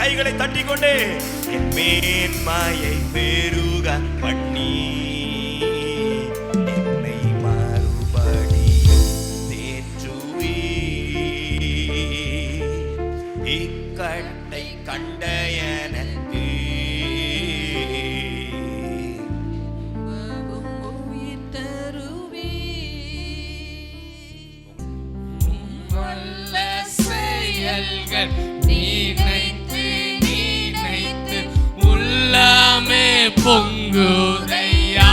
கைகளை தட்டிக்கொண்டே என் மேன்மையை பெருக பண்ணி என்னை மறுபடியும் தேற்றுவி. இக்கட்டை கண்ட எனக்கு நினைத்து நினைத்து உள்ளமே பொங்குதையா.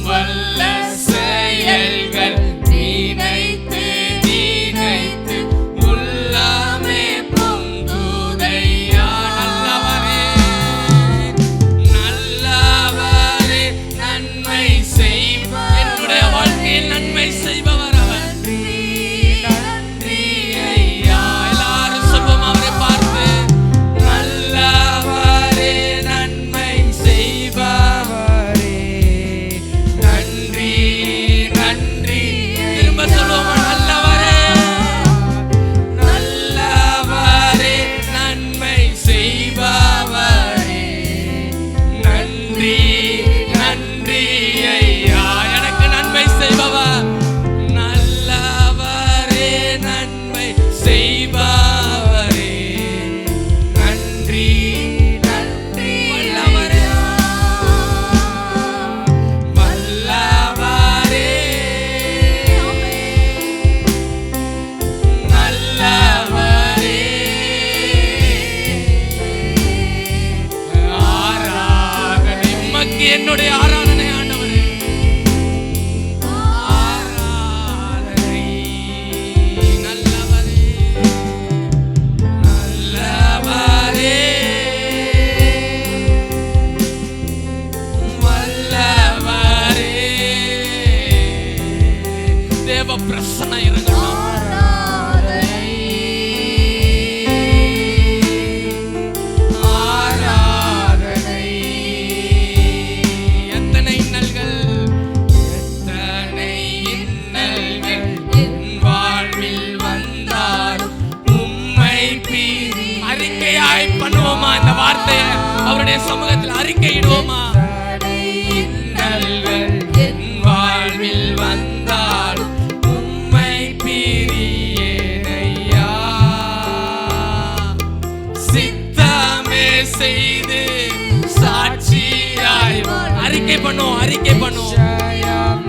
வல்ல செயல்கள் நினைத்து நினைத்து உள்ளமே பொங்குதையா. நல்லவரே நல்லவரே நன்மை செய்வார், என்னுடைய வாழ்க்கையில் நன்மை செய்பவர். என்னுடைய ஆராதனை ஆண்டவரே, ஆராதனை. நல்லவரே நல்லவரே வல்லவரே. தேவ பிரசன்னம் இறங்கணும். பண்ணுவோமா இந்த வார்த்தையை அவருடைய சமூகத்தில் அறிக்கையிடுவோமா? என் வாழ்வில் வந்தால் உம்மை பிரியேனையா, சித்தமே செய்து சாட்சியாய் அறிக்கை பண்ணுவோம், அறிக்கை பண்ணுவோம்.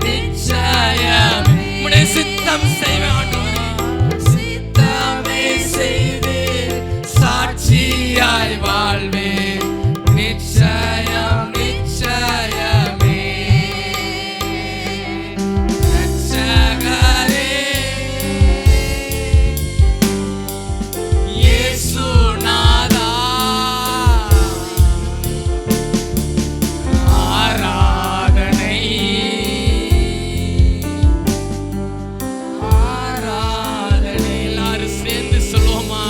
நிச்சயம் உம்முடைய சித்தம் செய்வேன் ஆண்டவரே, சித்தமே செய்து சாட்சியாய் வாழ்வே. நிச்சயம் நிச்சயமே ரட்சகரே இயேசுநாதா, ஆராதனை ஆராதனை. எல்லாரும் சேர்ந்து சொல்லுவோமா?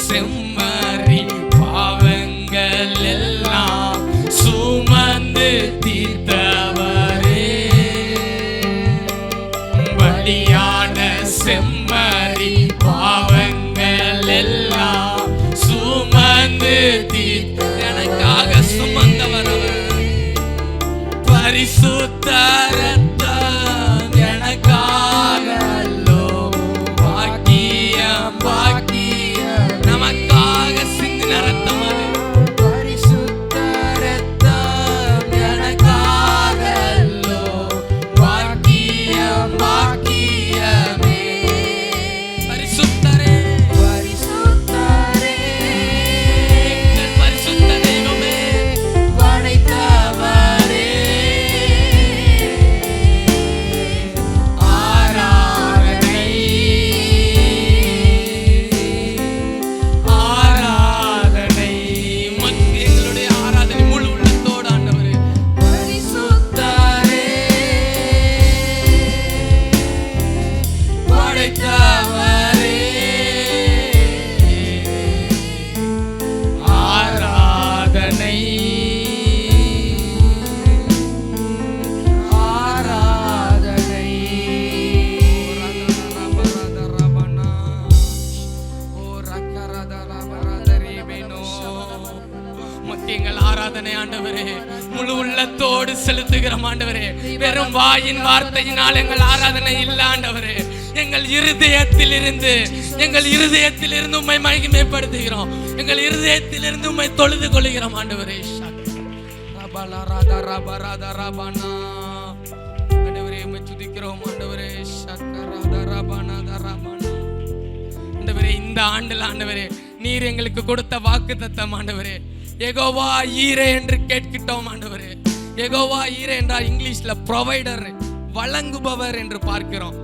செம்மறி பாவங்கள் எல்லாம் சுமந்து தீர்த்தவரே, பலியான செம்மறி பாவங்கள் எல்லாம் சுமந்து தீர்த்த எனக்காக சுமந்தவர் அவர். பரிசுத்த ரத்தம் எனக்காக பாக்கியம் பாக்கியம் நமக்காக ஆராதனை ஆண்டவரே முழு உள்ளத்தோடு செலுத்துகிறோம் ஆண்டவரே. வெறும் வாயின் வார்த்தையினால் எங்கள் ஆராதனை இல்ல ஆண்டவரே, எங்கள் இருதயத்திலிருந்து உம்மை மகிமைப்படுத்துகிறோம், எங்கள் இருதயத்திலிருந்து உம்மை தொழுது கொள்கிறோம் ஆண்டவரே. ஆண்டவரே உம்மை துதிக்கிறோம் ஆண்டவரே. ஆண்டவரே இந்த ஆண்டுல ஆண்டவரே நீர் எங்களுக்கு கொடுத்த வாக்குத்தத்தம் ஆண்டவரே, யெகோவா ஈரே என்று கேட்கிட்டோம் ஆண்டவரே. யெகோவா ஈரே என்றால் இங்கிலீஷ்ல ப்ரொவைடர், வழங்குபவர் என்று பார்க்கிறோம்.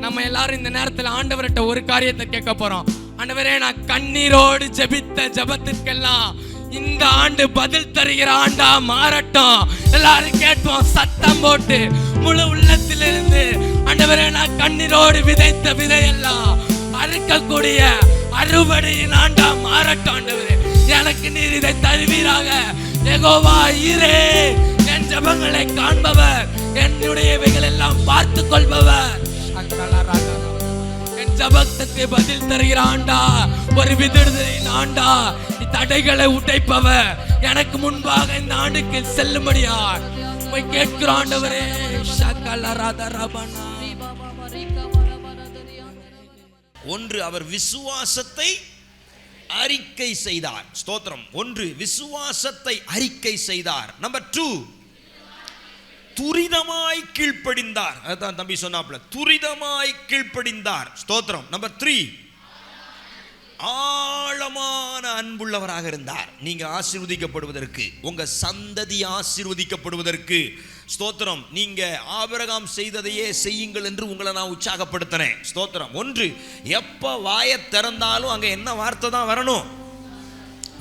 நம்ம எல்லாரும் இந்த நேரத்தில் ஆண்டவர்கிட்ட ஒரு காரியத்தை கேட்க போறோம். ஆண்டவரே, நான் கண்ணீரோடு ஜெபித்த ஜெபத்திற்கெல்லாம் இந்த ஆண்டு பதில் தருகிற ஆண்டா மாறட்டும். எல்லாரும் கேட்போம் சத்தம் போட்டு முழு உள்ளத்திலிருந்து. ஆண்டவரே, நான் கண்ணீரோடு விதைத்த விதையெல்லாம் அறுக்கக்கூடிய அறுவடையின் ஆண்டா மாறட்டும். ஆண்டவரே, எனக்கு நீர் இதை தருவீராக. யெகோவா ஈரே, என் ஜெபங்களை காண்பவர், என்னுடையவைகள் எல்லாம் பார்த்து கொள்பவர். என் ஜெபத்துக்கு பதில் தருகிற ஆண்டா, ஒரு விடுதலின் ஆண்டா, தடைகளை உடைப்பவர், எனக்கு முன்பாக இந்த ஆண்டுக்கு செல்லும்படியா போய் கேட்கிறோம் ஆண்டவரே. ஒன்று, அவர் விசுவாசத்தை அறிக்கை செய்தார். ஸ்தோத்திரம். ஒன்று, விசுவாசத்தை அறிக்கை செய்தார். நம்பர் 2, துரிதமாய் கீழ்ப்படிந்தார். அதான் தம்பி சொன்னாப்ல, துரிதமாய் கீழ்ப்படிந்தார். ஸ்தோத்திரம். நம்பர் 3, ஆழமான அன்புள்ளவராக இருந்தார். நீங்க ஆசீர்வதிக்கப்படுவதற்கு, உங்க சந்ததி ஆசீர்வதிக்கப்படுவதற்கு, ஸ்தோத்திரம், நீங்க ஆபிரகாம் செய்ததையே செய்யுங்கள் என்று உங்களை நான் உற்சாகப்படுத்தினேன். ஸ்தோத்திரம். ஒன்று, எப்ப வாயை திறந்தாலும் அங்க என்ன வார்த்தை தான் வரணும்?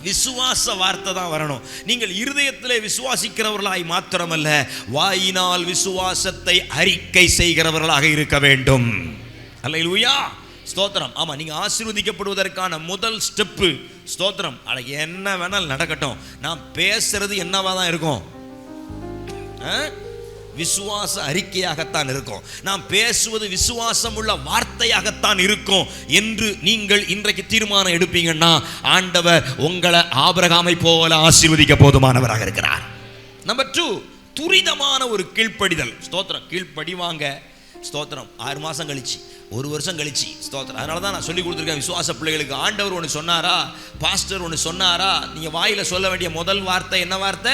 விசுவாச வார்த்தை தான் வரணும். நீங்கள் இருதயத்திலே விசுவாசிக்கிறவர்களாய் மாத்திரமல்ல, வாயினால் விசுவாசத்தை அறிக்கை செய்கிறவர்களாக இருக்க வேண்டும். அல்லேலூயா. ஸ்தோத்திரம். ஆமா, நீங்க ஆசீர்வதிக்கப்படுவதற்கான முதல் ஸ்டெப்பு ஸ்தோத்திரம். அட என்ன வேணாலும் நடக்கட்டும், நான் பேசுறது என்னவா தான் இருக்கும்? விசுவாச அறிக்கையாகத்தான் இருக்கும். நாம் பேசுவது விசுவாசம் உள்ள வார்த்தையாகத்தான் இருக்கும் என்று நீங்கள் இன்றைக்கு தீர்மானம் எடுப்பீங்கன்னா, ஆண்டவர் உங்களை ஆபிரகாமை போல ஆசீர்வதிக்க போதுமானவராக இருக்கிறார். நம்பர் 2, துரிதமான ஒரு கீழ்ப்படிதல். ஸ்தோத்திரம். கீழ்ப்படிவாங்க. ஸ்தோத்திரம். 6 மாசம் கழிச்சு, 1 வருஷம் கழிச்சு. ஸ்தோத்திரம். அதனால தான் நான் சொல்லி கொடுத்துருக்கேன் விசுவாச பிள்ளைகளுக்கு. ஆண்டவர் ஒன்று சொன்னாரா, பாஸ்டர் ஒன்று சொன்னாரா, நீங்கள் வாயில சொல்ல வேண்டிய முதல் வார்த்தை என்ன வார்த்தை?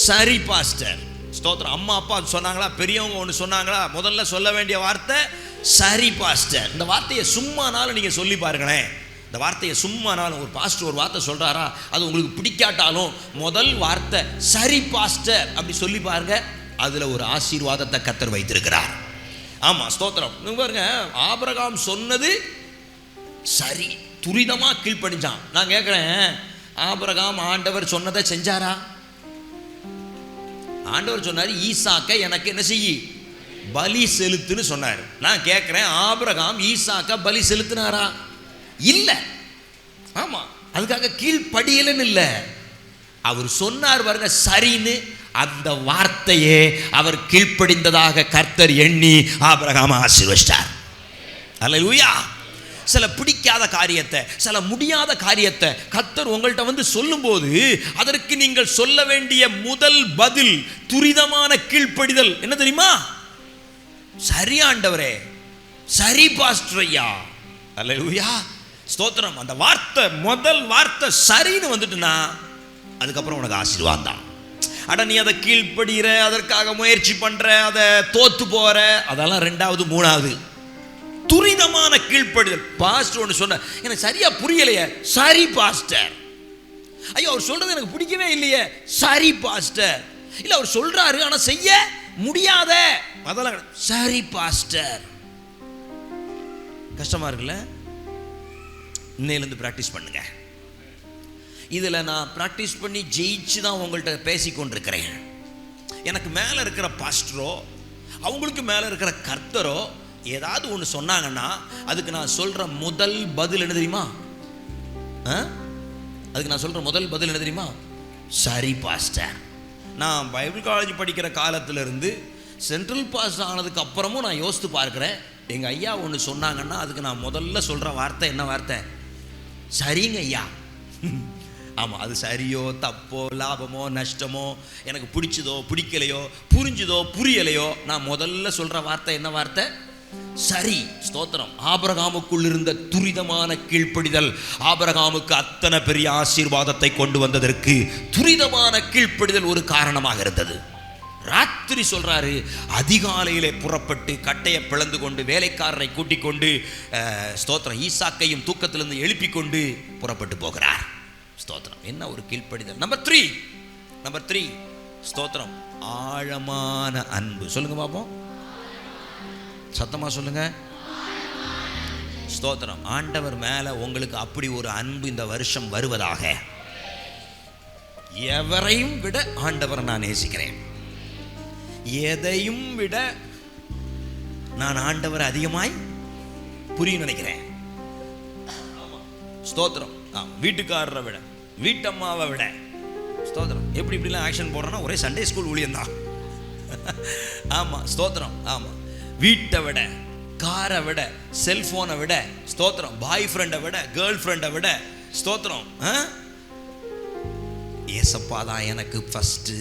சரி பாஸ்டர். ஸ்தோத்திரம். அம்மா அப்பா சொன்னாங்களா, பெரியவங்க ஒன்று சொன்னாங்களா, முதல்ல சொல்ல வேண்டிய வார்த்தை சரி பாஸ்டர். இந்த வார்த்தையை சும்மானாலும் நீங்கள் சொல்லி பாருங்களேன். இந்த வார்த்தையை சும்மானாலும், ஒரு பாஸ்டர் ஒரு வார்த்தை சொல்கிறாரா, அது உங்களுக்கு பிடிக்காட்டாலும் முதல் வார்த்தை சரி பாஸ்டர் அப்படி சொல்லி பாருங்க. அதில் ஒரு ஆசீர்வாதத்தை கர்த்தர் வைத்திருக்கிறார். ஆமாம். ஸ்தோத்திரம். பாருங்க, ஆபிரகாம் சொன்னது சரி, துரிதமாக கீழ்ப்படிஞ்சான். நான் கேட்குறேன், ஆபிரகாம் ஆண்டவர் சொன்னதை செஞ்சாரா? ஆண்டவர் சொன்னார், ஈசாக்கை எனக்கு என்ன செய்யி, பலி செலுத்துன்னு சொன்னார். நான் கேட்குறேன், ஆபிரகாம் ஈசாக்கை பலி செலுத்தினாரா? இல்லை. ஆமாம். அதுக்காக கீழ்ப்படியலன்னு இல்லை, அவர் சொன்னார் பாருங்க சரின்னு. அந்த வார்த்தையே அவர் கீழ்ப்படிந்ததாக கர்த்தர் எண்ணி ஆபிரகாம் ஆசீர்வதித்தார். அல்லேலூயா. சில பிடிக்காத காரியத்தை, சில முடியாத காரியத்தை கர்த்தர் உங்கள்கிட்ட வந்து சொல்லும்போது, அதற்கு நீங்கள் சொல்ல வேண்டிய முதல் பதில் துரிதமான கீழ்ப்படிதல். என்ன தெரியுமா? சரி ஆண்டவரே, சரி பாஸ்டர் ஐயா. அல்லேலூயா. ஸ்தோத்திரம். அந்த வார்த்தை, முதல் வார்த்தை சரின்னு வந்துட்டுனா, அதுக்கப்புறம் உனக்கு ஆசீர்வாதம் தான். அட நீ அதை கீழ்ப்படுகிற, அதற்காக முயற்சி பண்ற, அதை தோத்து போற, அதெல்லாம் 2வது 3வது. துரிதமான கீழ்ப்படுதல். பாஸ்டர் ஒன்று சொன்ன, எனக்கு சரியா புரியலையே, சரி பாஸ்டர். ஐயோ, அவர் சொல்றது எனக்கு பிடிக்கவே இல்லையே, சரி பாஸ்டர். இல்லை, அவர் சொல்றாரு ஆனால் செய்ய முடியாத, அதெல்லாம் சரி பாஸ்டர். கஷ்டமா இருக்குல்ல? இன்னையிலேருந்து ப்ராக்டிஸ் பண்ணுங்க. இதில் நான் ப்ராக்டிஸ் பண்ணி ஜெயிச்சு தான் உங்கள்கிட்ட பேசி கொண்டிருக்கிறேன். எனக்கு மேலே இருக்கிற பாஸ்டரோ, அவங்களுக்கு மேலே இருக்கிற கர்த்தரோ ஏதாவது ஒன்று சொன்னாங்கன்னா, அதுக்கு நான் சொல்கிற முதல் பதில் என்ன தெரியுமா? அதுக்கு நான் சொல்கிற முதல் பதில் என்ன தெரியுமா? சரி பாஸ்டர். நான் பைபிள் காலேஜ் படிக்கிற காலத்திலிருந்து சென்ட்ரல் பாஸ் ஆனதுக்கு அப்புறமும் நான் யோசித்து பார்க்குறேன், எங்கள் ஐயா ஒன்று சொன்னாங்கன்னா அதுக்கு நான் முதல்ல சொல்கிற வார்த்தை என்ன வார்த்தை? சரிங்க ஐயா. ஆமாம், அது சரியோ தப்போ லாபமோ நஷ்டமோ, எனக்கு பிடிச்சதோ பிடிக்கலையோ, புரிஞ்சுதோ புரியலையோ, நான் முதல்ல சொல்கிற வார்த்தை என்ன வார்த்தை? சரி. ஸ்தோத்திரம். ஆபிரகாமுக்குள் இருந்த துரிதமான கீழ்ப்படிதல் ஆபிரகாமுக்கு அத்தனை பெரிய ஆசீர்வாதத்தை கொண்டு வந்ததற்கு துரிதமான கீழ்ப்படிதல் ஒரு காரணமாக இருந்தது. ராத்திரி சொல்றாரு, அதிகாலையிலே புறப்பட்டு கட்டையை பிளந்து கொண்டு வேலைக்காரரை கூட்டிக் கொண்டு ஸ்தோத்திரம் ஈசாக்கையும் தூக்கத்திலிருந்து எழுப்பி கொண்டு புறப்பட்டு போகிறார். ஸ்தோத்திரம். என்ன ஒரு கீழ்ப்படிதல். நம்பர் த்ரீ ஸ்தோத்திரம், ஆழமான அன்பு. சொல்லுங்க பாப்போம், சத்தமா சொல்லுங்க. ஸ்தோத்திரம். ஆண்டவர் மேல உங்களுக்கு அப்படி ஒரு அன்பு இந்த வருஷம் வருவதாக. எவரையும் விட ஆண்டவரை நான் நேசிக்கிறேன். எதையும் விட நான் ஆண்டவரை அதிகமாய் புரியும் நினைக்கிறேன். ஸ்தோத்திரம். வீட்டுக்காரரை விட, வீட்டம்மாவை விட. ஸ்தோத்திரம். எப்படி இப்படிலாம் ஆக்ஷன் போடுறோன்னா ஒரே சண்டே ஸ்கூல் ஊழியம்தான். ஆமாம், ஸ்தோத்திரம். ஆமாம், வீட்டை விட, காரை விட, செல்ஃபோனை விட, ஸ்தோத்திரம், பாய் ஃப்ரெண்டை விட, கேர்ள் ஃப்ரெண்டை விட, ஸ்தோத்திரம், ஏசப்பா தான் எனக்கு ஃபஸ்ட்டு.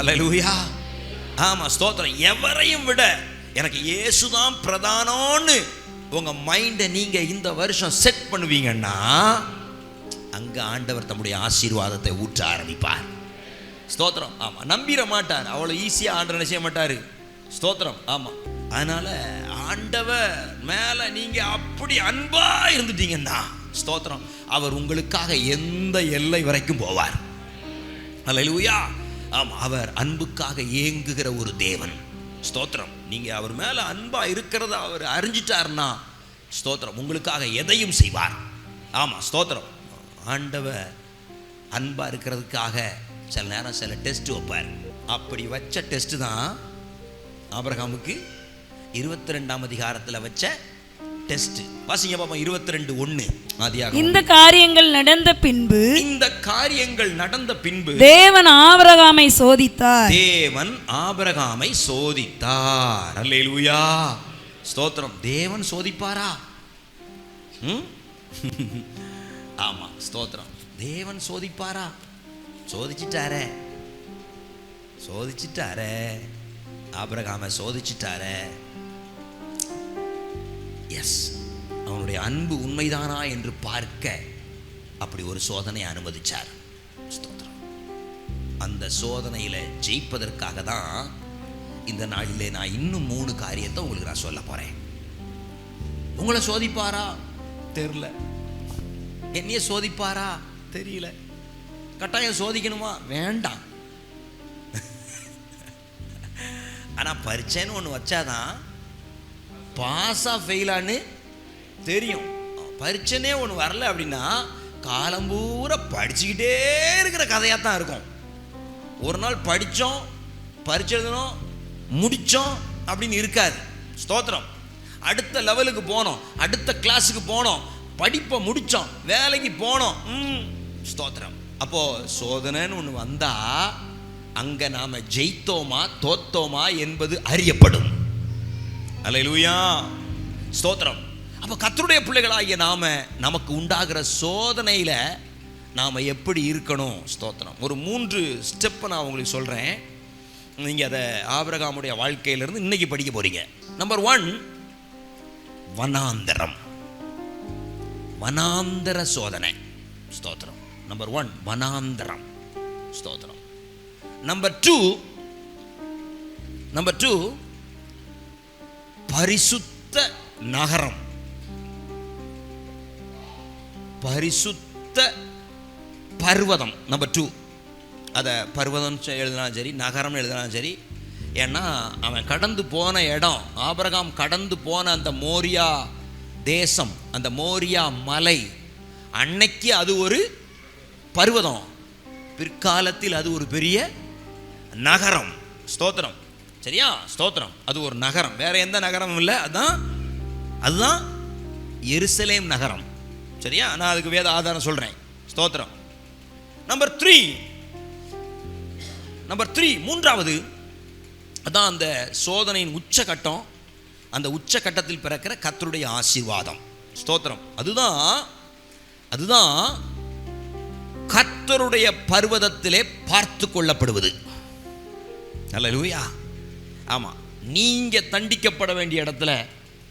அல்லேலூயா. ஆமாம், ஸ்தோத்திரம். எவரையும் விட எனக்கு இயேசுதான் பிரதானம்னு உங்கள் மைண்டை நீங்கள் இந்த வருஷம் செட் பண்ணுவீங்கன்னா அங்கே ஆண்டவர் தம்முடைய ஆசீர்வாதத்தை ஊற்ற ஆரம்பிப்பார். ஸ்தோத்திரம். ஆமாம், நம்பிட மாட்டார். அவ்வளோ ஈஸியாக ஆண்டவர் செய்ய மாட்டார். ஸ்தோத்திரம். ஆமாம், அதனால் ஆண்டவர் மேலே நீங்கள் அப்படி அன்பாக இருந்துட்டீங்கன்னா ஸ்தோத்திரம், அவர் உங்களுக்காக எந்த எல்லை வரைக்கும் போவார். அல்லேலூயா. ஆமாம், அவர் அன்புக்காக ஏங்குகிற ஒரு தேவன். ஸ்தோத்திரம். நீங்கள் அவர் மேலே அன்பாக இருக்கிறத அவர் அறிஞ்சிட்டார்னா ஸ்தோத்திரம், உங்களுக்காக எதையும் செய்வார். ஆமாம், ஸ்தோத்திரம். ஆண்டவர் அன்பாக இருக்கிறதுக்காக சில நேரம் சில டெஸ்ட் வைப்பார். அப்படி வச்ச டெஸ்ட்டு தான் ஆபிரகாமுக்கு 22ஆம் அதிகாரத்தில் வச்ச டெஸ்ட். வாசிங்க பாப்போம், 22:1. இந்த காரியங்கள் நடந்த பின்பு தேவன் ஆபிரகாமை சோதித்தார். அல்லேலூயா. ஸ்தோத்திரம். தேவன் சோதிப்பாரா? ஆமா, ஸ்தோத்திரம். தேவன் சோதிப்பாரா? சோதிச்சிட்டாரே ஆபிரகாமை சோதிச்சிட்டாரே. எஸ், அவனுடைய அன்பு உண்மைதானா என்று பார்க்க அப்படி ஒரு சோதனை அனுமதிச்சார். ஸ்தோத்திரம். அந்த சோதனையில் ஜெயிப்பதற்காக தான் இந்த நாளிலே நான் இன்னும் 3 காரியத்தை உங்களுக்கு நான் சொல்ல போறேன். உங்களை சோதிப்பாரா? தெரியல. என்னைய சோதிப்பாரா? தெரியல. கட்டாயம் சோதிக்கணுமா? வேண்டாம். ஆனால் பரீட்சைன்னு ஒன்று வச்சாதான் பாஸா ஃபெயிலான்னு தெரியும். பரீட்சைனே ஒன்று வரல அப்படின்னா காலம்பூரா படிச்சுக்கிட்டே இருக்கிற கதையாக தான் இருக்கும். ஒரு நாள் படித்தோம், பரீட்சை எழுதணும், முடித்தோம் அப்படின்னு இருக்காது. ஸ்தோத்திரம். அடுத்த லெவலுக்கு போனோம், அடுத்த கிளாஸுக்கு போனோம், படிப்பை முடித்தோம், வேலைக்கு போனோம். ஸ்தோத்திரம். அப்போது சோதனைன்னு ஒன்று வந்தால் அங்கே நாம் ஜெயித்தோமா தோத்தோமா என்பது அறியப்படும். அல்லேலூயா. ஸ்தோத்திரம். அப்போ கர்த்தருடைய பிள்ளைகளாகிய நமக்கு உண்டாகிற சோதனையில் நாம் எப்படி இருக்கணும்? ஸ்தோத்திரம். ஒரு 3 ஸ்டெப்பை நான் உங்களுக்கு சொல்கிறேன். நீங்கள் அதை ஆபிரகாமுடைய வாழ்க்கையிலிருந்து இன்னைக்கு படிக்க போறீங்க. நம்பர் 1, வனாந்தர சோதனை. ஸ்தோத்திரம். நம்பர் 1, வனாந்தரம். ஸ்தோத்திரம். நம்பர் 2 பரிசுத்த நகரம். பரிசுத்த பர்வதம். நம்பர் 2. அதை பர்வதம் எழுதினாலும் சரி, நகரம் எழுதினாலும் சரி. ஏன்னா அவன் கடந்து போன இடம், ஆபிரகாம் கடந்து போன அந்த மோரியா தேசம், அந்த மோரியா மலை, அன்னைக்கு அது ஒரு பர்வதம், பிற்காலத்தில் அது ஒரு பெரிய நகரம். ஸ்தோத்திரம். சரியா? ஸ்தோத்திரம். அது ஒரு நகரம், வேற எந்த நகரமும் இல்லை. அதுதான் எருசலேம் நகரம். சரியா? நான் அதுக்கு வேத ஆதாரம் சொல்றேன். ஸ்தோத்திரம். நம்பர் 3, மூன்றாவது, அதான் அந்த சோதனையின் உச்சகட்டம். அந்த உச்சகட்டத்தில் பிறக்கிற கர்த்தருடைய ஆசீர்வாதம். ஸ்தோத்திரம். அதுதான் கர்த்தருடைய பர்வதத்திலே பார்த்து கொள்ளப்படுவது. அல்லேலூயா. ஆமா, நீங்க தண்டிக்கப்பட வேண்டிய இடத்துல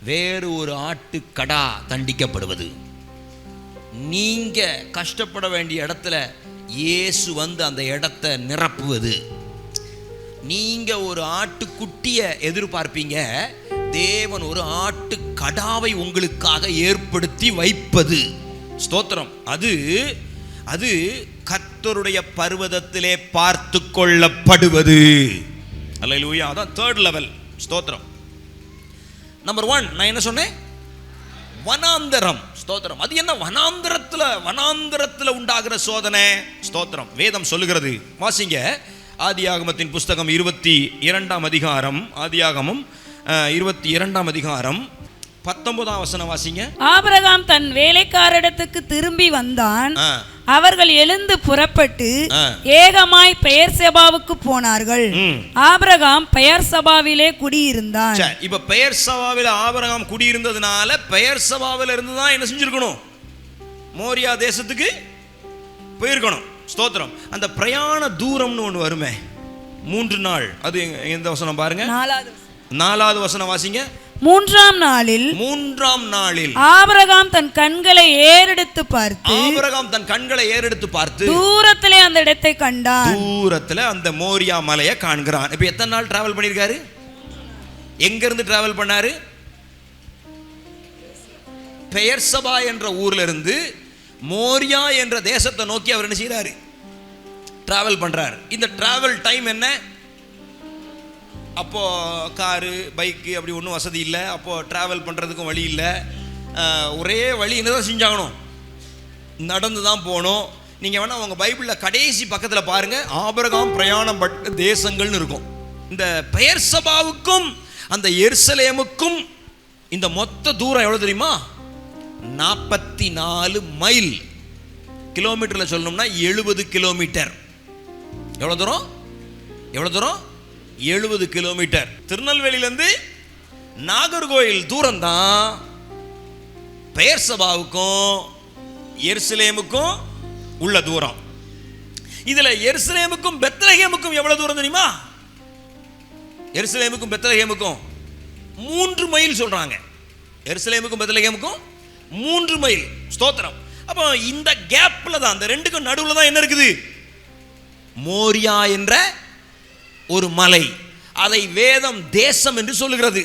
வேறு ஒரு ஆட்டுக்கடா தண்டிக்கப்படுவது. நீங்க கஷ்டப்பட வேண்டிய இடத்துல இயேசு வந்து அந்த இடத்தை நிரப்புவது. நீங்க ஒரு ஆட்டுக்குட்டியை எதிர்பார்ப்பீங்க, தேவன் ஒரு ஆட்டுக்கடாவை உங்களுக்காக ஏற்படுத்தி வைப்பது. ஸ்தோத்திரம். அது கர்த்தருடைய பர்வதத்திலே பார்த்து கொள்ளப்படுவது. அல்லேலூயா. அதான் தேர்ட் லெவல். ஸ்தோத்திரம். நம்பர் 1 நான் என்ன சொன்னேன்? வனாந்தரம். ஸ்தோத்திரம். அது என்ன? வனாந்தரத்துல உண்டாகிற சோதனை. ஸ்தோத்திரம். வேதம் சொல்லுகிறது, வாசிங்க ஆதியாகமத்தின் புஸ்தகம் 22ஆம் அதிகாரம். ஆதியாகமம் 22ஆம் அதிகாரம் 19ஆம் வசனம் வாசிங்க. ஆபிரகாம் தன் வேலைக்காரரிடத்துக்கு திரும்பி வந்தான். அவர்கள் எழுந்து புறப்பட்டு ஏகமாய் பெயர்செபாவுக்கு போனார்கள். ஆபிரகாம் பெயர்செபாவிலே குடியிருந்தான். இப்ப பெயர்செபாவில ஆபிரகாம் குடியிருந்ததுனால பெயர்செபாவில இருந்து தான் என்ன செஞ்சிருக்கணும்? மோரியா தேசத்துக்கு போயிருக்கணும். ஸ்தோத்திரம். அந்த பிரயாண தூரம்னு ஒன்று வருமே, 3 நாள். அது எந்த வசனம் பாருங்க? 4வது வசனம் வாசிங்க. 3ஆம் நாளில் ஆபிரகாம் தன் கண்களை ஏறெடுத்து பார்த்து தூரத்திலே அந்த இடத்தை கண்டான். தூரத்துல அந்த மோரியா மலையை காண்கிறான். இப்ப எத்தனை நாள் டிராவல் பண்ணிருக்காரு? எங்க இருந்து டிராவல் பண்ணாரு? பெயர்சபா என்ற ஊர்ல இருந்து மோரியா என்ற தேசத்தை நோக்கி அவர் என்ன செய்யறாரு? டிராவல் பண்றாரு. இந்த டிராவல் டைம் என்ன? அப்போ காரு பைக்கு அப்படி ஒன்றும் வசதி இல்லை. அப்போ டிராவல் பண்ணுறதுக்கும் வழி இல்லை. ஒரே வழி என்னதான் செஞ்சாகணும்? நடந்து தான் போகணும். நீங்கள் வேணால் உங்கள் பைபிளில் கடைசி பக்கத்தில் பாருங்கள், ஆபிரகாம் பிரயாணம் பட்ட தேசங்கள்னு இருக்கும். இந்த பெயர்சபாவுக்கும் அந்த எருசலேமுக்கும் இந்த மொத்த தூரம் எவ்வளோ தெரியுமா? 44 மைல். கிலோமீட்டரில் சொல்லணும்னா 70 கிலோமீட்டர். எவ்வளோ தூரம்? 70 கிலோமீட்டர். திருநெல்வேலியிலேருந்து நாகர்கோயில் தூரம் தான் பெயர்சபாவுக்கும் எருசலேமுக்கும் உள்ள தூரம். இதுல எருசலேமுக்கும் பெத்லகேமுக்கும் எவ்வளவு தூரம் தெரியுமா? எருசலேமுக்கும் பெத்லகேமுக்கும் 3 மைல் சொல்றாங்க. எருசலேமுக்கும் பெத்லகேமுக்கும் 3 மைல். ஸ்தோத்திரம். அப்போ இந்த கேப்ல தான், அந்த ரெண்டுக்கும் நடுவில் தான் என்ன இருக்குது? மோரியா என்ற ஒரு மலை. அதை வேதம் தேசம் என்று சொல்லுகிறது.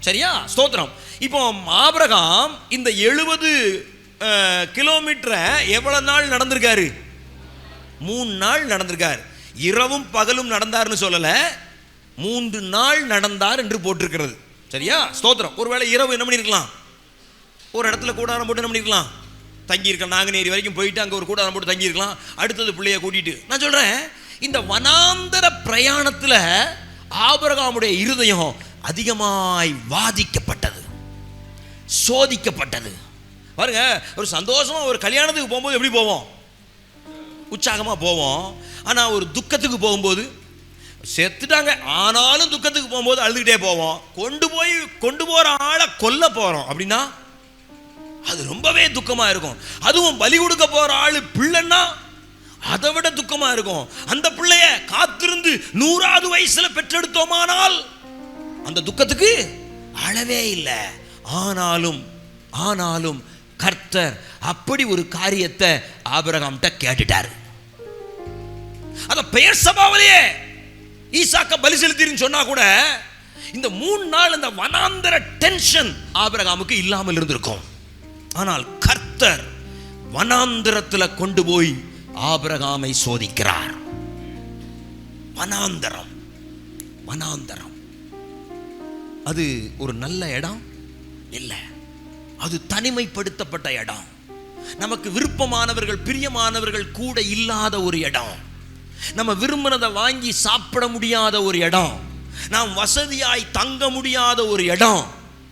சரியா? ஸ்தோத்திரம். இப்போ ஆபிரகாம் இந்த 70 கிலோமீட்டரை எவ்வளவு நாள் நடந்திருக்காரு? 3 நாள் நடந்திருக்கார். இரவும் பகலும் நடந்தார்னு சொல்லல, 3 நாள் நடந்தார் என்று போட்டிருக்கிறது. சரியா? ஸ்தோத்திரம். ஒருவேளை இரவு என்ன பண்ணிருக்கலாம்? ஒரு இடத்துல கூடாரம் போட்டு என்ன பண்ணிருக்கலாம்? தங்கியிருக்கலாம். நாங்குநேரி வரைக்கும் போயிட்டு அங்கே ஒரு கூடாரம் போட்டு தங்கியிருக்கலாம். அடுத்தது பிள்ளைய கூட்டிட்டு. நான் சொல்றேன், இந்த வனாந்தர பிரயாணத்தில் ஆபிரகாமுடைய இருதயம் அதிகமாய் வாதிக்கப்பட்டது, சோதிக்கப்பட்டது. பாருங்க, ஒரு சந்தோஷமா ஒரு கல்யாணத்துக்கு போகும்போது எப்படி போவோம்? உற்சாகமா போவோம். ஆனா ஒரு துக்கத்துக்கு போகும்போது, செத்துட்டாங்க ஆனாலும் துக்கத்துக்கு போகும்போது அழுதுகிட்டே போவோம். கொண்டு போற ஆளை கொல்ல போறோம் அப்படின்னா அது ரொம்பவே துக்கமா இருக்கும். அதுவும் பலி கொடுக்க போற ஆளு பிள்ளைன்னா அதை விட துக்கமா இருக்கும். அந்த பிள்ளைய காத்திருந்து 100வது வயசுல பெற்றெடுத்தோமானால் அந்த துக்கத்துக்கு அளவே இல்லை. ஆனாலும் கர்த்தர் அப்படி ஒரு காரியத்தை ஆபிரகாம்கிட்ட கேட்டுட்டாரு. அத பெயர்சபாவிலேயே ஈசாக்க பலி செலுத்தின்னு சொன்னா கூட இந்த 3 நாள் இந்த வனாந்தர டென்ஷன் ஆபிரகாமுக்கு இல்லாமல் இருந்திருக்கும். ஆனால் கர்த்தர் வனாந்தரத்தில் கொண்டு போய் ஆபிரகாமை சோதிக்கிறார். வனாந்தரம் அது ஒரு நல்ல இடம் இல்லை. அது தனிமைப்படுத்தப்பட்ட இடம். நமக்கு விருப்பமானவர்கள் பிரியமானவர்கள் கூட இல்லாத ஒரு இடம். நம்ம விரும்பினதை வாங்கி சாப்பிட முடியாத ஒரு இடம். நாம் வசதியாய் தங்க முடியாத ஒரு இடம்.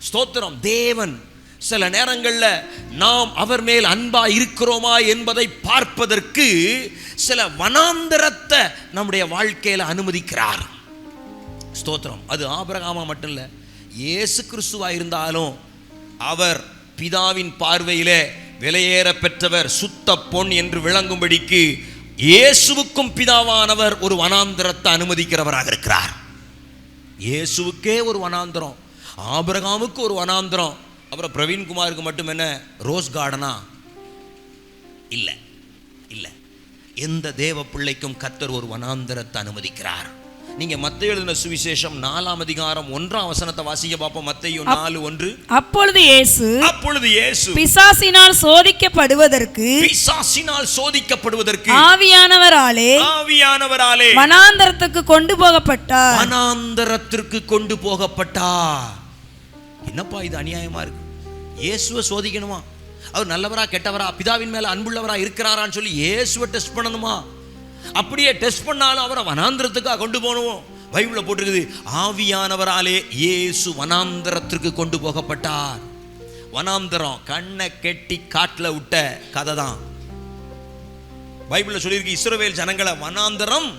ஸ்தோத்திரம். தேவன் சில நேரங்களில் நாம் அவர் மேல் அன்பா இருக்கிறோமா என்பதை பார்ப்பதற்கு சில வனாந்தரத்தை நம்முடைய வாழ்க்கையில் அனுமதிக்கிறார். ஸ்தோத்திரம். அது ஆபிரகாமா மட்டும் இல்லை, இயேசு கிறிஸ்துவா இருந்தாலும் அவர் பிதாவின் பார்வையிலே விலையேற பெற்றவர், சுத்த பொன் என்று விளங்கும்படிக்கு இயேசுவுக்கும் பிதாவானவர் ஒரு வனாந்தரத்தை அனுமதிக்கிறவராக இருக்கிறார். இயேசுவுக்கே ஒரு வனாந்தரம், ஆபிரகாமுக்கு ஒரு வனாந்தரம், அப்புறம் பிரவீன்குமாருக்கு மட்டும் என்ன ரோஸ் கார்டனா? இல்லை இல்லை. எந்த தேவ பிள்ளைக்கும் கர்த்தர் ஒரு வனாந்தரத்தை அனுமதிக்கிறார். நீங்க மத்தேயு எழுதின சுவிசேஷம் 4ஆம் அதிகாரம் 1ஆம் வசனத்தை வாசிக்க பார்ப்போம். மத்தேயு 4:1. அப்பொழுது இயேசு பிசாசினால் சோதிக்கப்படுவதற்கு ஆவியானவராலே வனாந்தரத்துக்கு கொண்டு போகப்பட்டார். என்னப்பா இது அநியாயமா இருக்கு? இயேசுவை சோதிக்கணுமா? அவர் நல்லவரா கெட்டவரா, பிதாவின் மேல அன்புள்ளவரா இருக்கிறாரான்னு சொல்லி இயேசுவை டெஸ்ட் பண்ணணுமா? அப்படியே டெஸ்ட் பண்ணாலும் அவரை வனாந்தரத்துக்காக கொண்டு போகணும். பைபிள்ல போட்டிருக்குது, ஆவியானவராலே இயேசு வனாந்தரத்திற்கு கொண்டு போகப்பட்டார். வனாந்தரம் கண்ணை கெட்டி காட்டுல விட்ட கதை தான். பைபிள்ல சொல்லியிருக்கு, இஸ்ரவேல் ஜனங்களை வனாந்தரம்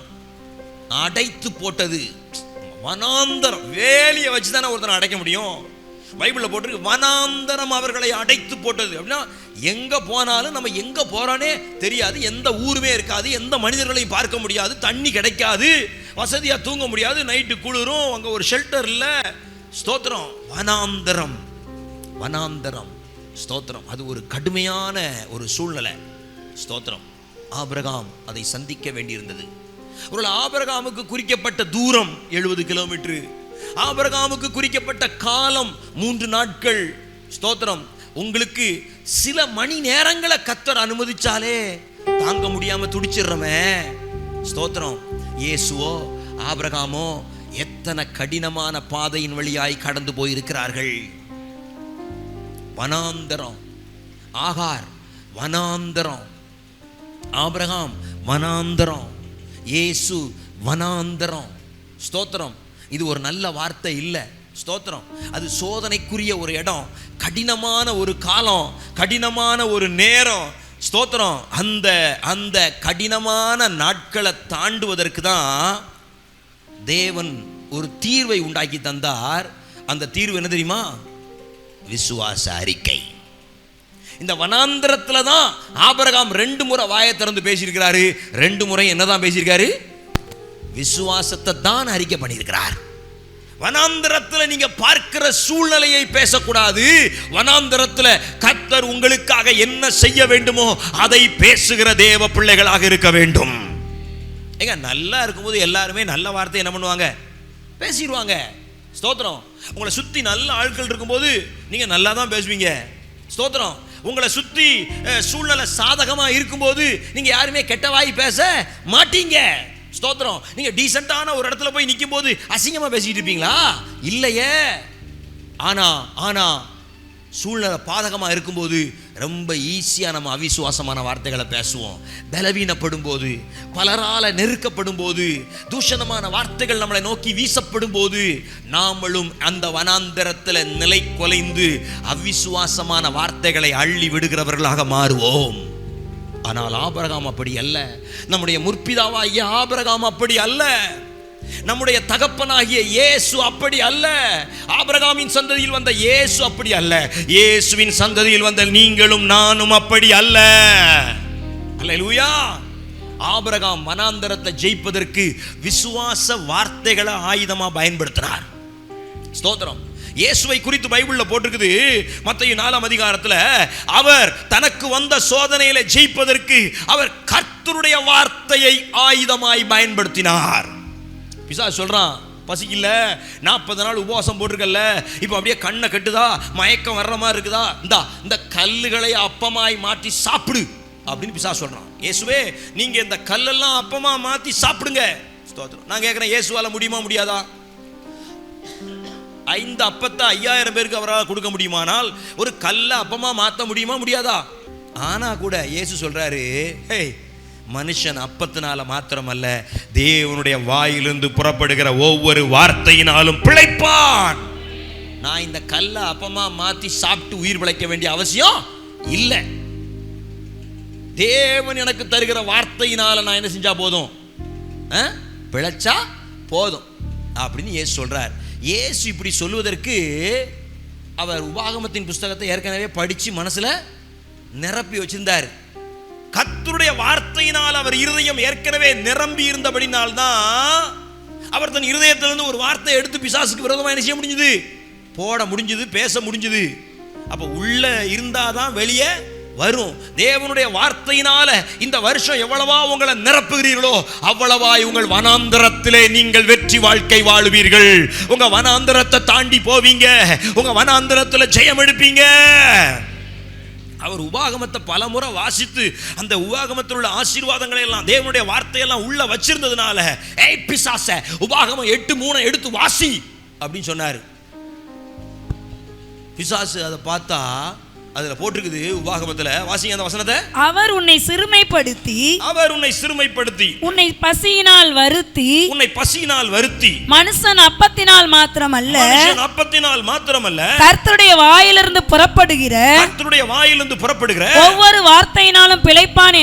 அடைத்து போட்டது. வனாந்தரம் வேலியை வச்சுதானே ஒருத்தனை அடைக்க முடியும்? பைபிள்ல போட்டிருக்கு, வனாந்தரம் அவர்களை அடைத்து போட்டது. அப்படின்னா எங்க போனாலும் நம்ம எங்க போறானே தெரியாது, எந்த ஊருமே இருக்காது, எந்த மனிதர்களையும் பார்க்க முடியாது, தண்ணி கிடைக்காது, வசதியா தூங்க முடியாது, நைட்டு குளிரும், அங்க ஒரு ஷெல்டர் இல்ல. ஸ்தோத்திரம். வனாந்தரம், வனாந்தரம். ஸ்தோத்திரம். அது ஒரு கடுமையான ஒரு சூழ்நிலை. ஸ்தோத்திரம். ஆபிரகாம் அதை சந்திக்க வேண்டியிருந்தது. ஒரு ஆபிரகாமுக்கு குறிக்கப்பட்ட தூரம் 70 கிலோமீட்டர், ஆபிரகாமுக்கு குறிக்கப்பட்ட காலம் 3 நாட்கள். ஸ்தோத்திரம். உங்களுக்கு சில மணி நேரங்களை கர்த்தர் அனுமதிச்சாலே தாங்க முடியாம துடிச்சிடுறமே. ஸ்தோத்திரம். இயேசுவோ ஆபிரகாமோ எத்தனை கடினமான பாதையின் வழியாய் கடந்து போயிருக்கிறார்கள். வனாந்தரம். ஆகார் வனாந்தரம், ஆபிரகாம் வனாந்தரம், இயேசு வனாந்தரம். ஸ்தோத்திரம். இது ஒரு நல்ல வார்த்தை இல்லை. ஸ்தோத்திரம். அது சோதனைக்குரிய ஒரு இடம், கடினமான ஒரு காலம், கடினமான ஒரு நேரம். ஸ்தோத்திரம். அந்த கடினமான நாட்களை தாண்டுவதற்கு தான் தேவன் ஒரு தீர்வை உண்டாக்கி தந்தார். அந்த தீர்வு என்ன தெரியுமா? விசுவாச அறிக்கை. இந்த வனாந்தரத்துல தான் ஆபிரகாம் 2 முறை வாயை திறந்து பேசியிருக்கிறாரு. 2 முறை என்னதான் பேசியிருக்காரு? விசுவாசத்தை தான் அறிக்கை பண்ணியிருக்கிறார். வனாந்தரத்தில் நீங்க பார்க்கிற சூழ்நிலையை பேசக்கூடாது. வனாந்தரத்தில் கர்த்தர் உங்களுக்காக என்ன செய்ய வேண்டுமோ அதை பேசுகிற தேவ பிள்ளைகளாக இருக்க வேண்டும். ஏங்க, நல்லா இருக்கும்போது எல்லாருமே நல்ல வார்த்தை என்ன பண்ணுவாங்க? பேசிடுவாங்க. ஸ்தோத்திரம். உங்களை சுத்தி நல்ல ஆட்கள் இருக்கும்போது நீங்க நல்லா தான் பேசுவீங்க. ஸ்தோத்திரம். உங்களை சுத்தி சூழ்நிலை சாதகமா இருக்கும்போது நீங்க யாருமே கெட்ட வாய் பேச மாட்டீங்க. ஸ்தோத்திரம். நீங்க டீசென்ட்டான ஒரு இடத்துல போய் நிற்கும் போது அசிங்கமா பேசிட்டு இருப்பீங்களா? இல்லையே. ஆனா சூழ்நிலை பாதகமா இருக்கும்போது ரொம்ப ஈஸியா நம்ம அவிசுவாசமான வார்த்தைகளை பேசுவோம். பலவீனப்படும் போது, பலரால நெருக்கப்படும் போது, தூஷணமான வார்த்தைகள் நம்மளை நோக்கி வீசப்படும் போது நாமளும் அந்த வனாந்தரத்தில் நிலை கொலைந்து அவிசுவாசமான வார்த்தைகளை அள்ளி விடுகிறவர்களாக மாறுவோம். ஆனால் ஆபிரகாம் அப்படி அல்ல. நம்முடைய முற்பிதாவாகிய ஆபிரகாம் அப்படி அல்ல. நம்முடைய தகப்பனாகிய இயேசு அப்படி அல்ல. ஆபிரகாமின் சந்ததியில் வந்த இயேசு அப்படி அல்ல. இயேசுவின் சந்ததியில் வந்த நீங்களும் நானும் அப்படி அல்ல. அல்லேலூயா. ஆபிரகாம் வனாந்தரத்தை ஜெயிப்பதற்கு விசுவாச வார்த்தைகளை ஆயுதமா பயன்படுத்தினார். ஸ்தோத்திரம். இயேசுவை குறித்து பைபிள்ல போட்டிருக்குது. மத்தேயு 4ஆம் அதிகாரத்துல அவர் தனக்கு வந்த சோதனையில ஜெயிப்பதற்கு அவர் கர்த்தருடைய வார்த்தையை ஆயுதமாய் பயன்படுத்தினார். பிசாசு சொல்றான், பசிக்கல, 40 நாள் உபவாசம் போட்டிருக்கல, இப்போ அப்படியே கண்ணை கட்டுதா, மயக்கம் வர்ற மாதிரி இருக்குதா, இந்த கல்லுகளை அப்பமாய் மாற்றி சாப்பிடு அப்படின்னு பிசாசு சொல்றான். இயேசுவே, நீங்க இந்த கல்லெல்லாம் அப்பமா மாத்தி சாப்பிடுங்க. ஸ்தோத்திரம். நான் கேட்கிறேன், இயேசுவால முடியுமா முடியாதா? 5 அப்பத்தை 5000 பேருக்கு அவரால் கொடுக்க முடியுமானால் ஒரு கல்ல அப்பமா மாற்ற முடியுமா முடியாதா? ஆனா கூட இயேசு சொல்றாரு, மனுஷன் அப்பத்தினால மாத்திரம் அல்ல, தேவனுடைய வாயிலிருந்து புறப்படுகிற ஒவ்வொரு வார்த்தையினாலும் பிழைப்பான். நான் இந்த கல்ல அப்பமா மாத்தி சாப்பிட்டு உயிர் பிழைக்க வேண்டிய அவசியம் இல்லை. தேவன் எனக்கு தருகிற வார்த்தையினால நான் என்ன செஞ்சா போதும்? பிழைச்சா போதும் அப்படின்னு இயேசு சொல்றார். இயேசு இப்படி சொல்லுவதற்கு அவர் உபாகமத்தின் புஸ்தகத்தை ஏற்கனவே படித்து மனசில் நிரப்பி வச்சிருந்தார். கர்த்தருடைய வார்த்தையினால் அவர் இருதயம் ஏற்கனவே நிரம்பி இருந்தபடினால்தான் அவர் தன் இருதயத்திலிருந்து ஒரு வார்த்தை எடுத்து பிசாசுக்கு விரோதமாக என்ன செய்ய முடிஞ்சது? போட முடிஞ்சது, பேச முடிஞ்சது. அப்ப உள்ள இருந்தாதான் வெளியே வரும். தேவனுடைய வார்த்தையினால இந்த வருஷம் எவ்வளவா உங்களை நிரப்புகிறீர்களோ அவ்வளவா உங்கள் வனாந்தரத்திலே நீங்கள் வெற்றி வாழ்க்கை வாழுவீர்கள். உங்க வனாந்தரத்தை தாண்டி போவீங்க, உங்க வனாந்தரத்தில் ஜெயம் எடுப்பீங்க. அவர் உபாகமத்தை பல முறை வாசித்து அந்த உபாகமத்தில் உள்ள ஆசீர்வாதங்களை எல்லாம் தேவனுடைய வார்த்தையெல்லாம் உள்ள வச்சிருந்ததுனால, ஏய் பிசாசே, உபாகமம் 8:3 எடுத்து வாசி அப்படின்னு சொன்னார். பிசாசு அதை பார்த்தா அதுல போட்டிருக்குது, உபாகமத்துல வாசிங்க அந்த வசனத்தை. அவர் உன்னை சிறுமைப்படுத்தி உன்னை பசியினால் வருத்தி மனுஷன் அப்பத்தினால் மாத்திரமல்ல கர்த்தருடைய வாயிலிருந்து புறப்படுகிற ஒவ்வொரு வார்த்தையினாலும் பிழைப்பான்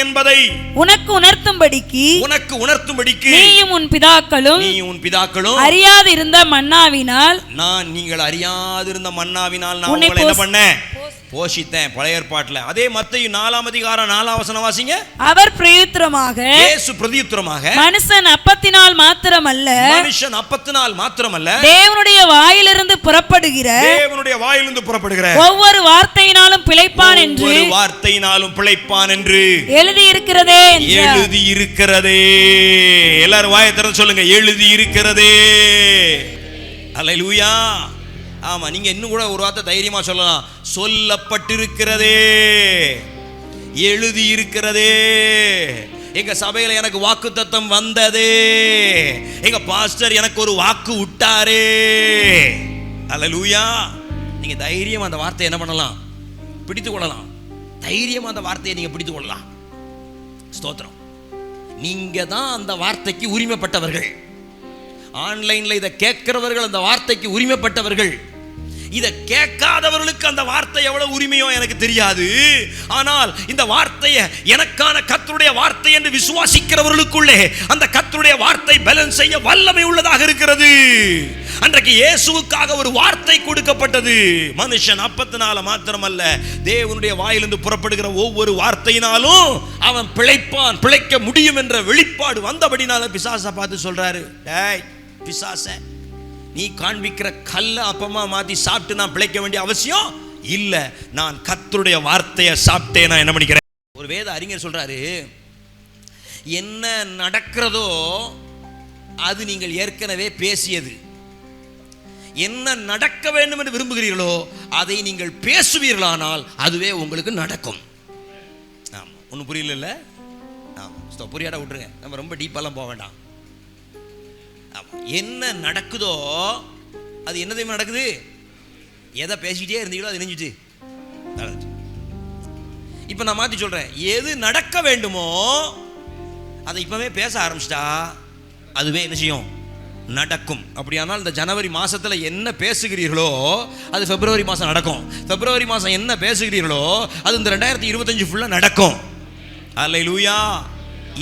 என்பதை உனக்கு உணர்த்தும்படிக்கு நீயும் உன் பிதாக்களும் அறியாதிருந்த மன்னாவினால் நீங்கள் அறியாதிருந்த மன்னாவினால் நான் உங்களை என்ன பண்ணேன்? போஷித்தேன். பழைய ஏற்பாட்டில் அதே மத்தேயு 4 அதிகாரம் 4 வசனம் வாசிங்க. அவர் பிரதியுத்தரமாக, இயேசு பிரதியுத்தரமாக, மனுஷன் அப்பத்தினால் மாத்திரமல்ல தேவனுடைய வாயிலிருந்து புறப்படுகிற ஒவ்வொரு வார்த்தையினாலும் பிழைப்பான் என்று எழுதியிருக்கிறதே. எல்லாரும் வாயை திறந்து சொல்லுங்க, எழுதியிருக்கிறதே. அல்லேலூயா. ஆமா, நீங்க இன்னும் கூட ஒரு வார்த்தை தைரியமா சொல்லலாம், சொல்லப்பட்டிருக்கிறதே, எழுதியிருக்கிறதே. எங்க சபையில எனக்கு வாக்குத்தத்தம் வந்ததே, எங்க பாஸ்டர் எனக்கு ஒரு வாக்கு விட்டாரே. அல்லேலூயா. நீங்க தைரியமா அந்த வார்த்தையை என்ன பண்ணலாம்? பிடித்துக் கொள்ளலாம். தைரியமா அந்த வார்த்தையை நீங்க பிடித்துக் கொள்ளலாம். ஸ்தோத்திரம். நீங்க தான் அந்த வார்த்தைக்கு உரிமைப்பட்டவர்கள். ஆன்லைன்ல இதை கேட்கிறவர்கள் அந்த வார்த்தைக்கு உரிமைப்பட்டவர்கள். இதை கேட்காதவர்களுக்கு அந்த வார்த்தை எவ்வளவு உரிமையோ எனக்கு தெரியாது. ஆனால் இந்த வார்த்தையை எனக்கான கர்த்தருடைய வார்த்தை என்று விசுவாசிக்கிறவர்களுக்குள்ளே அந்த கர்த்தருடைய வார்த்தை பேலன்ஸ் செய்ய வல்லமை உள்ளதாக இருக்கிறது. அன்றைக்கு இயேசுவுக்காக ஒரு வார்த்தை கொடுக்கப்பட்டது. மனுஷன் அப்பத்தினால மாத்திரமல்ல தேவனுடைய வாயிலிருந்து புறப்படுகிற ஒவ்வொரு வார்த்தையினாலும் அவன் பிழைப்பான், பிழைக்க முடியும் என்ற வெளிப்பாடு வந்தபடினால பிசாசை பார்த்து சொல்றாரு, டேய் பிசாசே, நீ காண்பிக்கிற கல்ல அப்பமா மாத்தி சாப்பிட்டு நான் பிழைக்க வேண்டிய அவசியம் இல்ல. நான் கர்த்தருடைய வார்த்தையை சாப்பிட்டே நான் என்ன பண்ணிக்கிறேன். ஒரு வேத அறிஞர் சொல்றாரு, என்ன நடக்கிறதோ அது நீங்கள் ஏற்கனவே பேசியது. என்ன நடக்க வேண்டும் என்று விரும்புகிறீர்களோ அதை நீங்கள் பேசுவீர்களானால் அதுவே உங்களுக்கு நடக்கும். ஆமா, ஒன்றும் புரியல. ஆமா, புரியாட விட்டுருங்க, நம்ம ரொம்ப டீப்பாலாம் போக வேண்டாம். என்ன நடக்குதோ அது என்ன தெரியுமா நடக்குது? எதை பேசிக்கிட்டே இருந்தீங்களோ அது நெஞ்சிட்டு. இப்ப நான் மாத்தி சொல்றேன், எது நடக்க வேண்டுமோ அதை இப்பவே பேச ஆரம்பிச்சிட்டா அதுவே என்ன செய்யும்? நடக்கும். அப்படியானால் இந்த ஜனவரி மாசத்துல என்ன பேசுகிறீர்களோ அது பிப்ரவரி மாசம் நடக்கும். பிப்ரவரி மாசம் என்ன பேசுகிறீர்களோ அது இந்த 2025 ஃபுல்லா நடக்கும். அல்லேலூயா.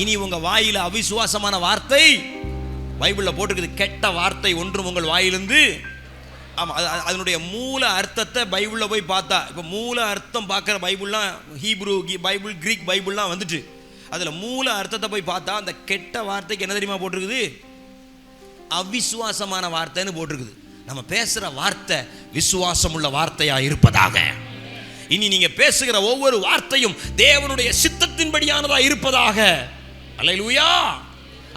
இனி உங்க வாயில அவிசுவாசமான வார்த்தை, பைபிளில் போட்டிருக்குது, கெட்ட வார்த்தை ஒன்றும் உங்கள் வாயிலிருந்து. ஆமாம், அதனுடைய மூல அர்த்தத்தை பைபிளில் போய் பார்த்தா, இப்போ மூல அர்த்தம் பார்க்குற பைபிள்லாம் ஹீப்ரு பைபிள், கிரீக் பைபிள்லாம் வந்துட்டு அதில் மூல அர்த்தத்தை போய் பார்த்தா அந்த கெட்ட வார்த்தைக்கு என்ன தெரியுமா போட்டிருக்குது? அவிசுவாசமான வார்த்தைன்னு போட்டிருக்குது. நம்ம பேசுகிற வார்த்தை விசுவாசம் உள்ள வார்த்தையாக இருப்பதாக. இனி நீங்கள் பேசுகிற ஒவ்வொரு வார்த்தையும் தேவனுடைய சித்தத்தின்படியானதாக இருப்பதாக. அல்லேலூயா.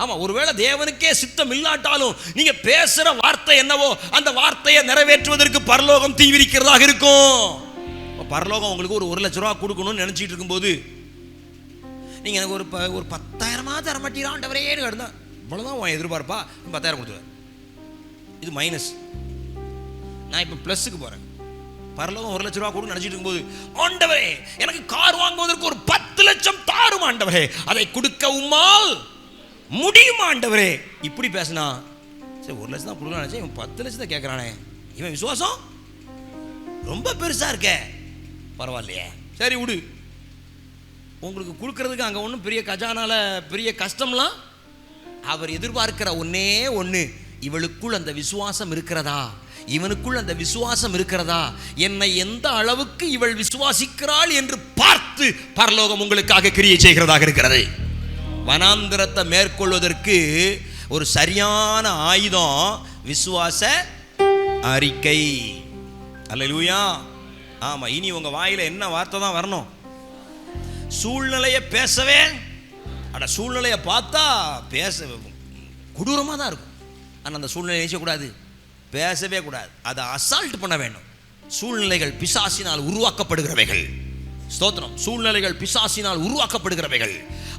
ஆமா, ஒருவேளை தேவனுக்கே சித்தம் இல்லாட்டாலும் நீங்க பேசுற வார்த்தை என்னவோ அந்த வார்த்தையை நிறைவேற்றுவதற்கு பரலோகம் தீவிரிக்கிறதாக இருக்கும். பரலோகம் உங்களுக்கு ஒரு 1 லட்ச ரூபா கொடுக்கணும்னு நினைச்சிட்டு இருக்கும்போது நீங்க எனக்கு ஒரு 10,000 தர மாட்டீங்க ஆண்டவரே இருந்தா இவ்வளவுதான் உன் எதிர்பார்ப்பா, 10,000 கொடுத்துருவேன். இது மைனஸ். நான் இப்ப பிளஸுக்கு போறேன். பரலோகம் 1 லட்ச ரூபா கொடுன்னு நினைச்சிட்டு இருக்கும்போது, ஆண்டவரே எனக்கு கார் வாங்குவதற்கு ஒரு 10 லட்சம் தாரும் ஆண்டவரே, அதை கொடுக்க உம்மால் முடியுமா ஆண்டவரே, இப்படி பேசினா சரி 1 லட்சம் தான் கொடுக்கணும் நினைச்சேன், இவன் 10 லட்சத்தை கேட்கறானே, இவன் விசுவாசம் ரொம்ப பெருசா இருக்க, பரவாயில்லையே சரி விடு. உங்களுக்கு கொடுக்கறதுக்கு அங்கே ஒன்றும் பெரிய கஜானால பெரிய கஷ்டம்லாம். அவர் எதிர்பார்க்கிற ஒன்னே ஒன்று, இவளுக்குள் அந்த விசுவாசம் இருக்கிறதா, இவனுக்குள் அந்த விசுவாசம் இருக்கிறதா, என்னை எந்த அளவுக்கு இவள் விசுவாசிக்கிறாள் என்று பார்த்து பரலோகம் உங்களுக்காக கிரியை செய்கிறதாக இருக்கிறது. வனாந்திரத்தை மேற்கொள்வதற்கு ஒரு சரியான ஆயுதம் விசுவாச அறிக்கை. அல்லேலூயா. ஆமா, இனி உங்க வாயில என்ன வார்த்தை தான் வரணும்? சூழ்நிலையை பேசவே, அட சூழ்நிலையை பார்த்தா பேச கொடூரமாக தான் இருக்கும். ஆனால் அந்த சூழ்நிலையை நினைச்சக்கூடாது, பேசவே கூடாது, அதை அசால்ட் பண்ண வேண்டும். சூழ்நிலைகள் பிசாசினால் உருவாக்கப்படுகிறவைகள். ஸ்தோத்திரம். சூழ்நிலைகள் பிசாசினால் உருவாக்கப்படுகிறவைகள்.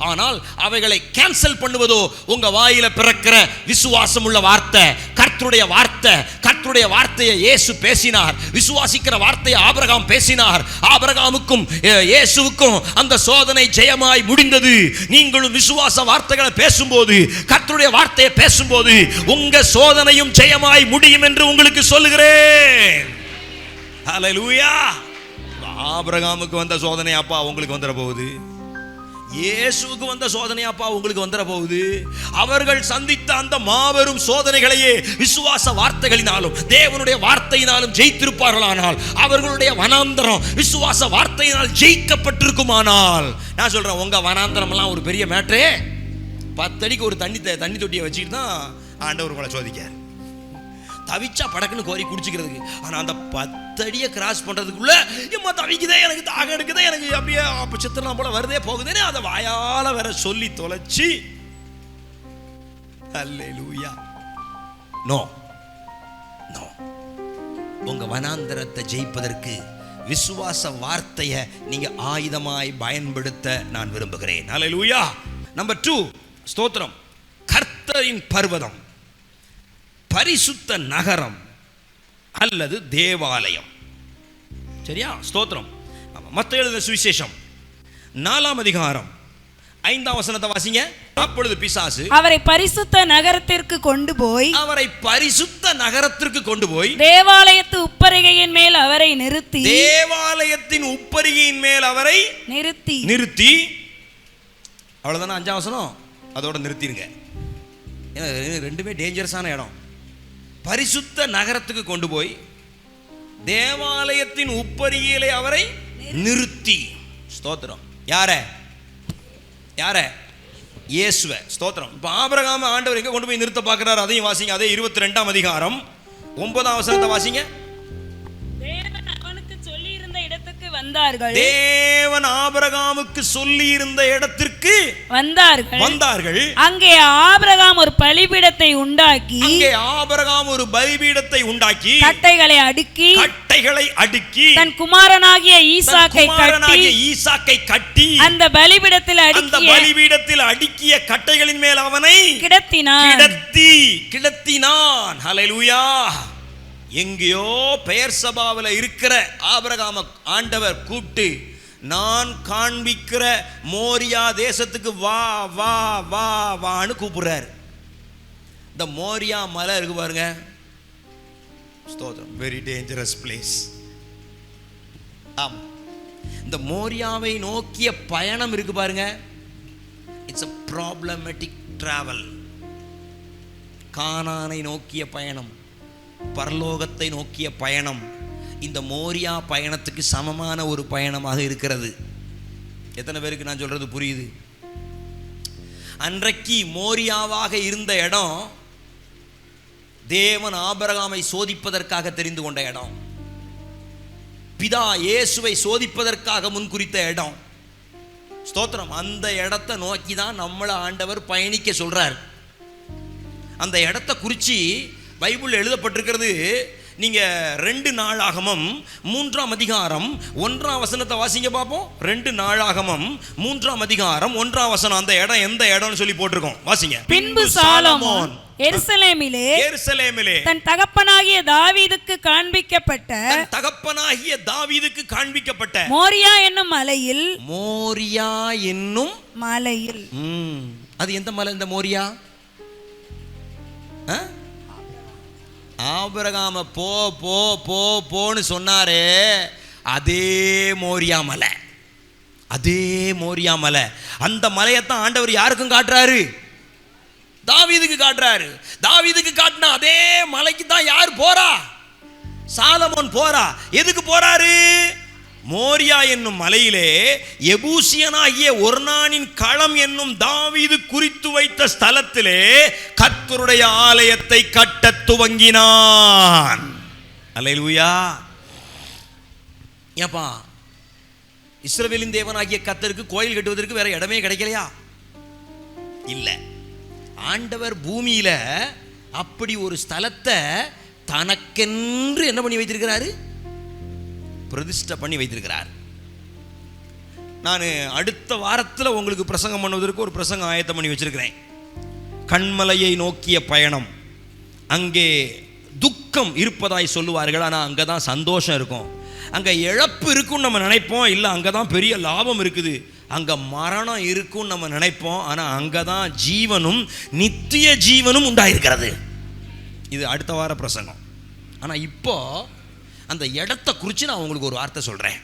ஆனால் அவைகளை கேன்சல் பண்ணுவதோ உங்க வாயில பிறக்கிற விசுவாசம் உள்ள வார்த்தை, கர்த்தருடைய வார்த்தை. கர்த்தருடைய வார்த்தையை இயேசு பேசினார். விசுவாசிக்கிற வார்த்தையை ஆபிரகாம் பேசினார். ஆபிரகாமுக்கும் இயேசுவுக்கும் அந்த சோதனை ஜெயமாய் முடிந்தது. நீங்களும் விசுவாச வார்த்தைகளை பேசும்போது, கர்த்தருடைய வார்த்தையை பேசும்போது உங்க சோதனையும் ஜெயமாய் முடியும் என்று உங்களுக்கு சொல்லுகிறேன். ஹல்லேலூயா. ஆபிரகாமுக்கு வந்த சோதனை அப்பா உங்களுக்கு வந்துட போகுது. இயேசுவுக்கு வந்த சோதனை அப்பா உங்களுக்கு வந்துட போகுது. அவர்கள் சந்தித்த அந்த மாபெரும் சோதனைகளையே விசுவாச வார்த்தைகளினாலும் தேவனுடைய வார்த்தையினாலும் ஜெயித்திருப்பார்களானால், அவர்களுடைய வனாந்தரம் விசுவாச வார்த்தையினால் ஜெயிக்கப்பட்டிருக்குமானால், நான் சொல்றேன் உங்க வனாந்தரம் எல்லாம் ஒரு பெரிய மேட்டரே. 10 அடிக்கு ஒரு தண்ணி தொட்டியை வச்சுக்கிட்டு தான் ஆண்டவர் உங்களை சோதிக்கார். தவிச்சா படக்குன்னு கோரி குடிச்சுக்கிறதுக்கு. ஆனால் அந்த 10 அடியை கிராஸ் பண்ணுறதுக்குள்ள எம்மா தவிக்குதே, எனக்கு தாகம் எடுக்குதே, எனக்கு அப்படியே அப்போ சித்திரம் போல வருதே போகுதுன்னு அதை வாயால் வேற சொல்லி தொலைச்சி. அல்லேலூயா. No no. உங்கள் வனாந்தரத்தை ஜெயிப்பதற்கு விசுவாச வார்த்தையை நீங்கள் ஆயுதமாய் பயன்படுத்த நான் விரும்புகிறேன். அல்லேலூயா. நம்பர் 2, ஸ்தோத்திரம். கர்த்தரின் பர்வதம், பரிசுத்த நகரம் அல்லது தேவாலயம். சரியா? ஸ்தோத்திரம். மத்தேயு எழுதின சுவிசேஷம் 4ஆம் அதிகாரம் 5ஆம் வசனத்தை வாசிங்க. அப்பொழுது பிசாசு அவரை பரிசுத்த நகரத்திற்கு கொண்டு போய் தேவாலயத்து உப்பரிகையின் மேல் அவரை நிறுத்தி தேவாலயத்தின் உப்பரிகையின் மேல் அவரை நிறுத்தி அவ்வளவுதானே 5ஆம் வசனம்? அதோட நிறுத்திடுங்க. ரெண்டுமே டேஞ்சரஸான இடம். பரிசுத்த நகரத்துக்கு கொண்டு போய் தேவாலயத்தின் உப்பரிகையிலே அவரை நிறுத்தி. ஸ்தோத்திரம். யார? இயேசுவை. ஸ்தோத்திரம். இப்போ ஆபிரகாம் ஆண்டவர் எங்க கொண்டு போய் நிறுத்த பார்க்கிறார், அதையும் வாசிங்க. அதே 22ஆம் அதிகாரம் 9ஆம் வசனத்தை வாசிங்க. தேவன் ஆபிரகாமுக்கு சொல்லி இருந்த இடத்திற்கு வந்தார்கள். அங்கே ஆபிரகாம் ஒரு பலிபீடத்தை உண்டாக்கி கட்டைகளை அடுக்கி தன் குமாரனாகிய ஈசாக்கை கட்டி அந்த பலிபீடத்தில் அடுக்கிய கட்டைகளின் மேல் அவனை கிடத்தினான். ஹல்லேலூயா. எங்கேயோ பெயர் சபாவில் இருக்கிற ஆபிரகாம ஆண்டவர் கூப்பிட்டு, நான் காண்பிக்கிற மோரியா தேசத்துக்கு வா வா வா வான்னு கூப்பிடுறாரு. இந்த மோரியா மலை இருக்கு பாருங்க. ஸ்தோத்திரம். Very dangerous place. ஆமா, இந்த மோரியாவை நோக்கிய பயணம் இருக்கு பாருங்க. It's a problematic travel. கானானை நோக்கிய பயணம், பரலோகத்தை நோக்கிய பயணம் இந்த மோரியா பயணத்துக்கு சமமான ஒரு பயணமாக இருக்கிறது. எத்தனை பேருக்கு நான் சொல்றது புரியுது? அன்றைக்கு மோரியாவாக இருந்த இடம் தேவன் ஆபிரகாமை சோதிப்பதற்காக தெரிந்து கொண்ட இடம். பிதா இயேசுவை சோதிப்பதற்காக முன்குறித்த இடம். ஸ்தோத்திரம். அந்த இடத்தை நோக்கி தான் நம்மளை ஆண்டவர் பயணிக்க சொல்றார். அந்த இடத்தை குறித்து பைபிள் எழுதப்பட்டிருக்கிறது. நீங்க 2 நாளாகமம் 3ஆம் அதிகாரம் 1ஆம் வசனத்தை வாசிங்க பார்ப்போம். 2 நாளாகமம் 3ஆம் அதிகாரம் 1ஆம் வசனம். அந்த இடம் எந்த இடம்னு சொல்லி போட்டிருக்கோம், வாசிங்க. பின்பு சாலமோன் எருசலேமிலே தன் தகப்பனாகிய தாவீதுக்கு காண்பிக்கப்பட்ட மோரியா என்னும் மலையில் அது எந்த மலை? இந்த மோரியா ஆபிரகாம போ போ போ போன்னு சொன்னாரே, அதே மோரியா மலை. அந்த மலையத்தான் ஆண்டவர் யாருக்கும் காட்டுறாரு? தாவீதுக்கு காட்டுறாரு. தாவீதுக்கு காட்டினா அதே மலைக்கு தான் யார் போறா? சாலமோன் போறா. எதுக்கு போறாரு? மோரியா என்னும் மலையிலே எபூசியனாகிய ஒர்னானின் களம் என்னும் தாவீது குறித்து வைத்த ஸ்தலத்திலே கர்த்தருடைய ஆலயத்தை கட்டத் துவங்கினான். அல்லேலூயா. ஏப்பா, இஸ்ரவேலின் தேவனாகிய கர்த்தருக்கு கோயில் கட்டுவதற்கு வேற இடமே கிடைக்கலையா? இல்ல. ஆண்டவர் பூமியில அப்படி ஒரு ஸ்தலத்தை தனக்கென்று என்ன பண்ணி வைத்திருக்கிறாரு? பிரதிஷ்டை பண்ணி வைத்திருக்கிறார். நான் அடுத்த வாரத்தில் உங்களுக்கு பிரசங்கம் பண்ணுவதற்கு ஒரு பிரசங்கம் ஆயத்தம் பண்ணி வச்சிருக்கிறேன். கண்மலையை நோக்கிய பயணம். அங்கே துக்கம் இருப்பதாய் சொல்லுவார்கள், ஆனால் அங்கே தான் சந்தோஷம் இருக்கும். அங்கே இழப்பு இருக்குன்னு நம்ம நினைப்போம், இல்லை அங்கே தான் பெரிய லாபம் இருக்குது. அங்கே மரணம் இருக்குன்னு நம்ம நினைப்போம், ஆனால் அங்கே தான் ஜீவனும் நித்திய ஜீவனும் உண்டாயிருக்கிறது. இது அடுத்த வார பிரசங்கம். ஆனால் இப்போ அந்த இடத்தை குறித்து நான் உங்களுக்கு ஒரு வார்த்தை சொல்கிறேன்.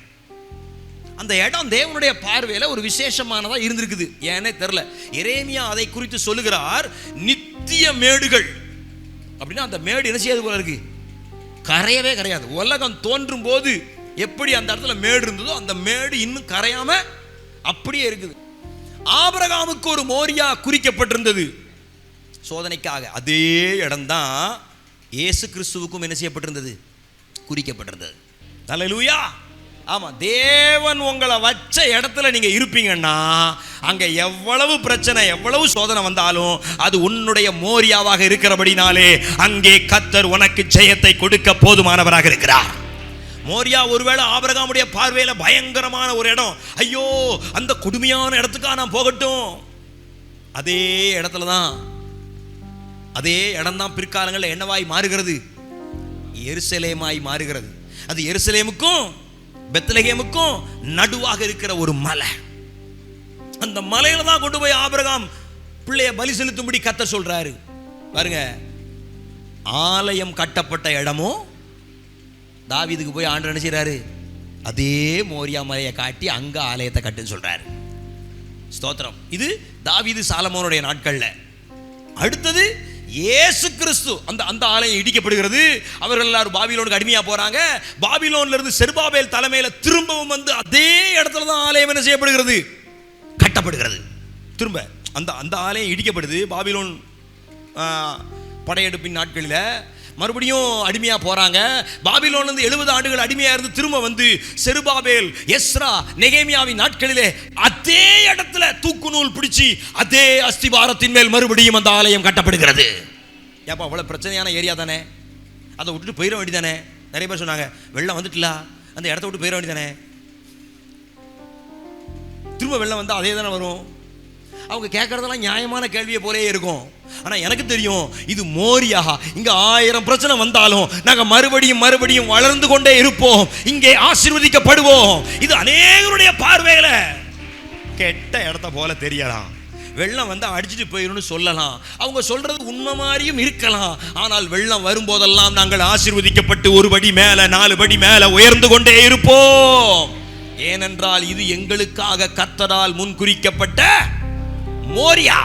அந்த இடம் தேவனுடைய பார்வையில் ஒரு விசேஷமானதாக இருந்திருக்குது. ஏன்னே தெரில. எரேமியா அதை குறித்து சொல்லுகிறார், நித்திய மேடுகள். அப்படின்னா அந்த மேடு என்ன செய்யாது போல இருக்கு? கரையவே கரையாது. உலகம் தோன்றும் போது எப்படி அந்த இடத்துல மேடு இருந்ததோ அந்த மேடு இன்னும் கரையாம அப்படியே இருக்குது. ஆபிரகாமுக்கு ஒரு மோரியா குறிக்கப்பட்டிருந்தது சோதனைக்காக. அதே இடம்தான் இயேசு கிறிஸ்துவுக்கும் என்ன செய்யப்பட்டிருந்தது? குறிக்கப்பட்டிருந்தது. அல்லேலூயா. ஆமா, தேவன் உங்களை வச்ச இடத்துல நீங்க இருப்பீங்கன்னா அங்க எவ்வளவு பிரச்சனை, எவ்வளவு சோதனை வந்தாலும் அது உன்னுடைய மோரியாவாக இருக்கிறபடினாலே அங்கே கர்த்தர் உனக்கு ஜெயத்தை கொடுக்க போதுமானவராக இருக்கிறார். மோரியா ஒருவேளை ஆபிரகாமுடைய பார்வையில பயங்கரமான ஒரு இடம். ஐயோ, அந்த கொடுமையான இடத்துக்கா நான் போகட்டும். அதே இடத்துல தான், அதே இடம்தான் பிற்காலங்களில் என்னவாய் மாறுகிறது? எருசலேமாய் மாறுகிறது. அது எருசலேமுக்கும் பெத்லகேமுக்கும் நடுவாக இருக்கிற ஒரு மலை. அந்த மலையில தான் கொண்டு போய் ஆபிரகாம் பிள்ளைய பலி செலுத்தும்படி கர்த்தர் சொல்றாரு. பாருங்க, ஆலயம் கட்டப்பட்ட இடமும் தாவீதுக்கு போய் ஆண்டவர் என்ன செய்றாரு? அதே மோரியா மலையை காட்டி அங்க ஆலயத்தை கட்டுன்னு சொல்றாரு. ஸ்தோத்திரம். இது தாவீது சாலமோனுடைய நாட்கள்ல. அடுத்தது இயேசு கிறிஸ்து. அந்த ஆலயம் இடிக்கப்படுகிறது. அவர்கள் எல்லாரும் பாபிலோனுக்கு அடிமையா போறாங்க. பாபிலோன்ல இருந்து செருபாபேல் தலைமையில திரும்பவும் வந்து அதே இடத்துல தான் ஆலயம் என்ன செய்யப்படுகிறது? கட்டப்படுகிறது. திரும்ப அந்த ஆலயம் இடிக்கப்படுது. பாபிலோன் படையெடுப்பின் நாட்களில் மறுபடியும் அடிமையா போறாங்க. பாபிலோன்ல இருந்து 70 ஆண்டுகள் அடிமையா இருந்து திரும்ப வந்து செருபாபேல், எஸ்ரா, நெகேமியாவின் நாட்களிலே அதே இடத்துல தூக்கு நூல் பிடிச்சி அதே அஸ்திபாரத்தின் மேல் மறுபடியும் அந்த ஆலயம் கட்டப்படுகிறது. ஏப்பா, அவ்வளவு பிரச்சனையான ஏரியா தானே, அதை விட்டுட்டு போயிட வேண்டியதானே? நிறைய பேர் சொன்னாங்க, வெள்ளம் வந்துட்டுல அந்த இடத்த விட்டு போயிட வேண்டியதானே. திரும்ப வெள்ளம் வந்தா அதே தானே வரும். அவங்க கேட்கறதெல்லாம் நியாயமான கேள்வியை போலே இருக்கும். ஆனா எனக்கு தெரியும், இது மோரியா. இங்க 1000 பிரச்சனை வந்தாலும் நாங்க மறுபடியும் வளர்ந்து கொண்டே இருப்போம். இங்கே ஆசீர்வதிக்கப்படுவோம். இது அநேகருடைய பார்வையில கெட்ட இடத்த போல தெரியலாம். வெள்ளம் வந்து அடிச்சுட்டு போயிடும்னு சொல்லலாம். அவங்க சொல்றது உண்மை மாதிரியும் இருக்கலாம். ஆனால் வெள்ளம் வரும்போதெல்லாம் நாங்கள் ஆசீர்வதிக்கப்பட்டு ஒரு படி மேல 4 படி மேல உயர்ந்து கொண்டே இருப்போம். ஏனென்றால் இது எங்களுக்காக கர்த்தரால் முன்குறிக்கப்பட்ட மோரியா.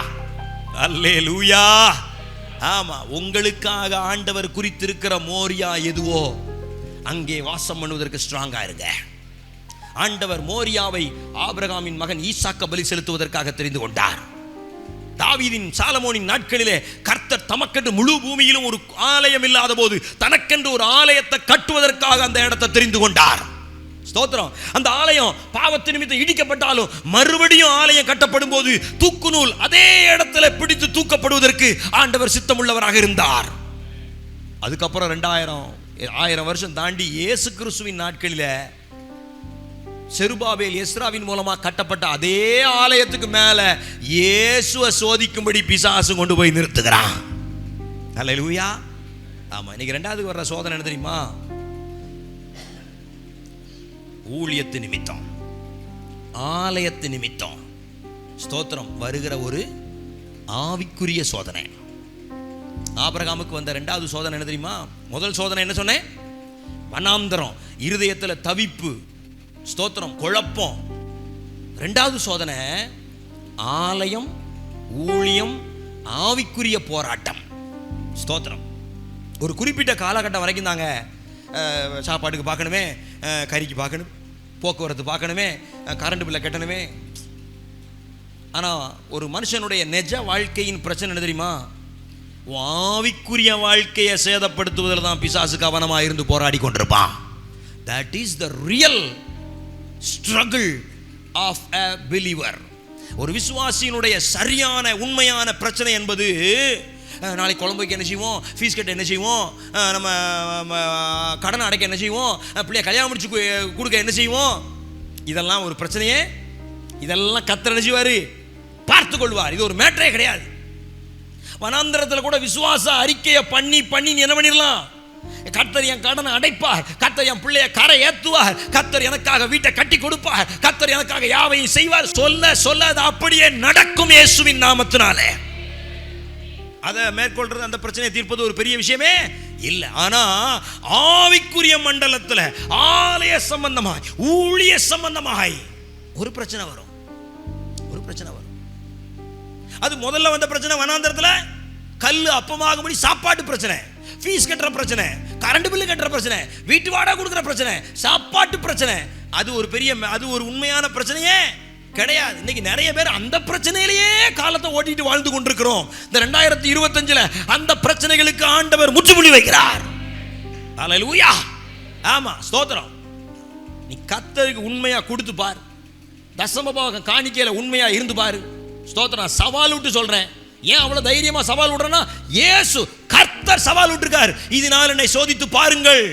அல்லேலூயா. ஆமா, உங்களுக்காக ஆண்டவர் குறித்திருக்கிற மோரியா எதுவோ அங்கே வாசம் பண்ணுவதற்கு ஸ்ட்ராங்கா இருங்க. ஆண்டவர் மோரியாவை ஆபிரகாமின் மகன் ஈசாக்க பலி செலுத்துவதற்காக தெரிந்து கொண்டார். தாவீதின் சாலமோனின் நாட்களிலே கர்த்தர் தமக்கென்று முழு பூமியிலும் ஒரு ஆலயம் இல்லாத போது தனக்கென்று ஒரு ஆலயத்தை கட்டுவதற்காக அந்த இடத்தை தெரிந்து கொண்டார். ஸ்தோத்திரம். அந்த ஆலயம் பாவத்து நிமித்தம் இடிக்கப்பட்டாலும் மறுபடியும் ஆலயம் கட்டப்படும் போது தூக்கு நூல் அதே இடத்துல பிடித்து தூக்கப்படுவதற்கு ஆண்டவர் சித்தமுள்ளவராக இருந்தார். அதுக்கப்புறம் 2000 வருஷம் தாண்டி இயேசு கிறிஸ்துவின் நாட்களில செருபாபேல், எஸ்ராவின் மூலமா கட்டப்பட்ட அதே ஆலயத்துக்கு மேல இயேசுவை சோதிக்கும்படி பிசாசு கொண்டு போய் நிறுத்துகிறான். அல்லேலூயா. ஆமா, இன்னைக்கு 2வது வர்ற சோதனை என்ன தெரியுமா? ஊழியத்து நிமித்தம், ஆலயத்து நிமித்தம், ஸ்தோத்திரம், வருகிற ஒரு ஆவிக்குரிய சோதனை. ஆபிரகாமுக்கு வந்த 2வது சோதனை என்ன தெரியுமா? முதல் சோதனை என்ன சொன்னேன்? வனாந்தரம், இருதயத்தில் தவிப்பு, ஸ்தோத்திரம், குழப்பம். 2வது சோதனை ஆலயம், ஊழியம், ஆவிக்குரிய போராட்டம். ஸ்தோத்திரம். ஒரு குறிப்பிட்ட காலகட்டம் வரைக்கும் தாங்க சாப்பாட்டுக்கு பார்க்கணுமே, கறிக்கு பார்க்கணும், போக்குவரத்து பார்க்கணுமே, கரண்ட் பில்லை கட்டணுமே. ஆனால் ஒரு மனுஷனுடைய நிஜ வாழ்க்கையின் பிரச்சனை என்ன தெரியுமா? ஆவிக்குரிய வாழ்க்கையை சேதப்படுத்துவதில் தான் பிசாசு கவனமாக இருந்து போராடி கொண்டிருப்பான். That is the real struggle of a believer. ஒரு விசுவாசியினுடைய சரியான உண்மையான பிரச்சனை என்பது, நாளைக்கு குழம்புக்கு என்ன செய்வோம், ஃபீஸ் கட்ட என்ன செய்வோம், நம்ம கடன் அடைக்க என்ன செய்வோம், பிள்ளைய கல்யாணம் முடிச்சு கொடுக்க என்ன செய்வோம், இதெல்லாம் ஒரு பிரச்சனையே. இதெல்லாம் கர்த்தர் என்ன செய்வார்? பார்த்து கொள்வார். இது ஒரு மேட்டரே கிடையாது. வனாந்தரத்தில் கூட விசுவாச அறிக்கையை பண்ணி நீ என்ன பண்ணிடலாம்? கர்த்தர் என் கடனை அடைப்பார், கர்த்தர் என் பிள்ளைய கரை ஏற்றுவார், கர்த்தர் எனக்காக வீட்டை கட்டி கொடுப்பார், கர்த்தர் எனக்காக யாவையும் செய்வார் சொல்ல அது அப்படியே நடக்கும் இயேசுவின் நாமத்தினாலே. அதை மேற்கொள்றது, அந்த பிரச்சனையை தீர்ப்பது ஒரு பெரிய விஷயமே இல்லை. ஆனா ஆவிக்குரிய மண்டலத்தில் ஆலய சம்பந்தமாய், ஊழிய சம்பந்தமாய் ஒரு பிரச்சனை வரும். அது முதல்ல வந்த பிரச்சனை வனாந்தரத்தில் கல்லு அப்பமாகும்படி சாப்பாட்டு பிரச்சனை, ஃபீஸ் கட்டுற பிரச்சனை, கரண்ட் பில்லு கட்டுற பிரச்சனை, வீட்டு வாடகை கொடுக்குற பிரச்சனை, சாப்பாட்டு பிரச்சனை. அது ஒரு பெரிய, அது ஒரு உண்மையான பிரச்சனையே கிடையாது. இன்னைக்கு நிறைய பேர் அந்த பிரச்சனையிலேயே காலத்தை ஓட்டிட்டு வாழ்ந்து கொண்டிருக்கிறோம். இந்த 2025 அந்த பிரச்சனைகளுக்கு ஆண்டவர் முற்றுப்புள்ளி வைக்கிறார். அல்லேலூயா. ஆமா, ஸ்தோத்திரம். நீ கர்த்தருக்கு உண்மையா கொடுத்து பார், தசமபாகம் காணிக்கையில உண்மையா இருந்து பாரு. ஸ்தோத்திரம். சவால் விட்டு சொல்றேன். ஏன் அவ்வளவு தைரியமா சவால் விடுறேன்னா, இயேசு கர்த்தர் சவால் விட்டுருக்கார். இதனால் என்னை சோதித்து பாருங்கள்,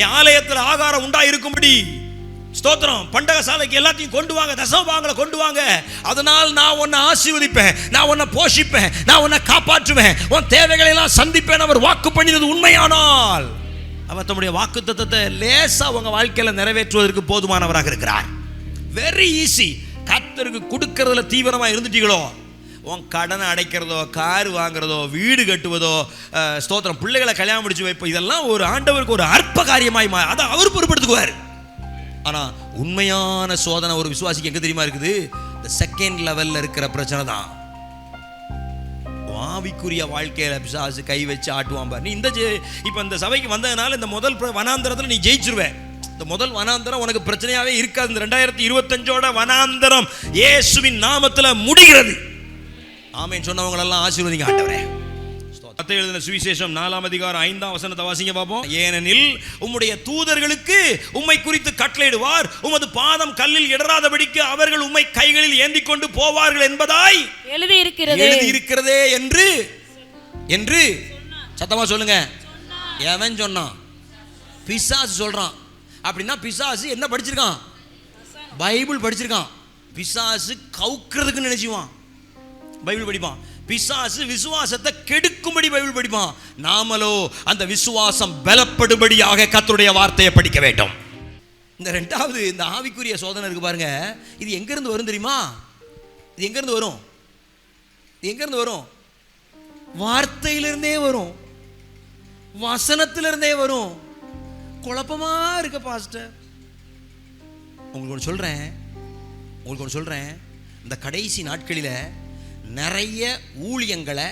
என் ஆலயத்தில் ஆகாரம் உண்டா இருக்கும்படி. ஸ்தோத்திரம். பண்டக சாலைக்கு எல்லாத்தையும் கொண்டு வாங்க, தசமபாகங்களை கொண்டு வாங்க. அதனால் நான் உன்னை ஆசீர்வதிப்பேன், நான் உன்னை போஷிப்பேன், நான் உன்னை காப்பாற்றுவேன், உன் தேவைகளை எல்லாம் சந்திப்பேன். அவர் வாக்கு பண்ணினது உண்மையானால் அவர் தம்முடைய வாக்குத்தத்தத்தை லேசா உங்க வாழ்க்கையில நிறைவேற்றுவதற்கு போதுமானவராக இருக்கிறார். Very easy. கர்த்தருக்கு கொடுக்கறதுல தீவிரமா இருந்துட்டீங்களோ, உன் கடனை அடைக்கிறதோ, கார் வாங்குறதோ, வீடு கட்டுவதோ, ஸ்தோத்திரம், பிள்ளைகளை கல்யாணம் முடிச்சு வைப்போம், இதெல்லாம் ஒரு ஆண்டவருக்கு ஒரு அற்ப காரியமாய் அதை அவர் பொறுப்படுத்துக்குவார். ஆனா உண்மையான சோதனை ஒரு விசுவாசிக்கு எங்க தெரியுமா இருக்குது? இந்த செகண்ட் லெவல்ல இருக்கிற பிரச்சனை தான். ஆவிக்குரிய வாழ்க்கையில பிசாசு கை வச்சு ஆட்டுவான் பாரு. நீ இப்ப இந்த சபைக்கு வந்ததுனால இந்த முதல் வனாந்தரத்துல நீ ஜெயிச்சிருவே. இந்த முதல் வனாந்தரம் உனக்கு பிரச்சனையாவே இருக்காது. இந்த 2025 வனாந்தரம் இயேசுவின் நாமத்துல முடிகிறது. ஆமென் சொன்னவங்க எல்லாம் ஆசீர்வதிங்க ஆண்டவரே. மத்தேயு எழுதின சுவிசேஷம் 4ஆம் அதிகாரம் 5ஆம் வசனத்தை வாசிங்க பாப்போம். ஏனெனில் உம்முடைய தூதர்களுக்கு உம்மை குறித்து கட்டளையிடுவார், உமது பாதம் கல்லில் இடராதபடிக்கு அவர்கள் உம்மை கைகளில் ஏந்தி கொண்டு போவார்கள் என்பதாய் எழுதி இருக்கிறதே என்று சத்தமா சொல்லுங்க. எவன் சொன்னான்? பிசாசு சொல்றான். அப்படின்னா பிசாசு என்ன படிச்சிருக்கான்? பைபிள் படிச்சிருக்கான். பிசாசு கவுக்கிறதுக்கு நினைச்சுவான், பைபிள் படிப்பான். பிசாசு விசுவாசத்தை கெடுக்கும்படி பைபிள் படிப்பான். நாமளோ அந்த விசுவாசம் பலப்படும்படியாக கர்த்தருடைய வார்த்தையை படிக்க வேண்டும். இந்த ரெண்டாவது, இந்த ஆவிக்குரிய சோதனை இருக்கு பாருங்க, இது எங்க இருந்து வரும் தெரியுமா? இது எங்க இருந்து வரும்? எங்க இருந்து வரும்? வார்த்தையிலிருந்தே வரும், வசனத்திலிருந்தே வரும். குழப்பமா இருக்க பாஸ்டர். உங்களுக்கு ஒன்று சொல்றேன், இந்த கடைசி நாட்களில் நிறைய ஊழியங்களை,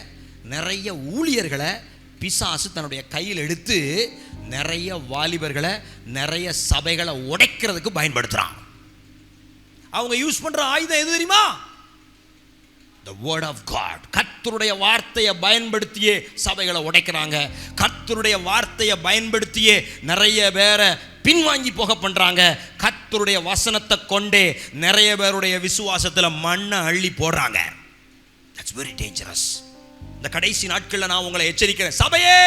நிறைய ஊழியர்களை பிசாசு தன்னுடைய கையில் எடுத்து நிறைய வாலிபர்களை, நிறைய சபைகளை உடைக்கிறதுக்கு பயன்படுத்துறான். அவங்க யூஸ் பண்ற ஆயுதம் எது தெரியுமா? The word of God. கர்த்தருடைய வார்த்தையை பயன்படுத்தியே சபைகளை உடைக்கிறாங்க. கர்த்தருடைய வார்த்தையை பயன்படுத்தியே நிறைய பேரை பின்வாங்கி போக பண்றாங்க. கர்த்தருடைய வசனத்தை கொண்டே நிறைய பேருடைய விசுவாசத்தில் மண்ணை அள்ளி போடுறாங்க. That's very dangerous. இந்த கடைசி நாட்களில் நான் உங்களை எச்சரிக்கிறேன், சபையே,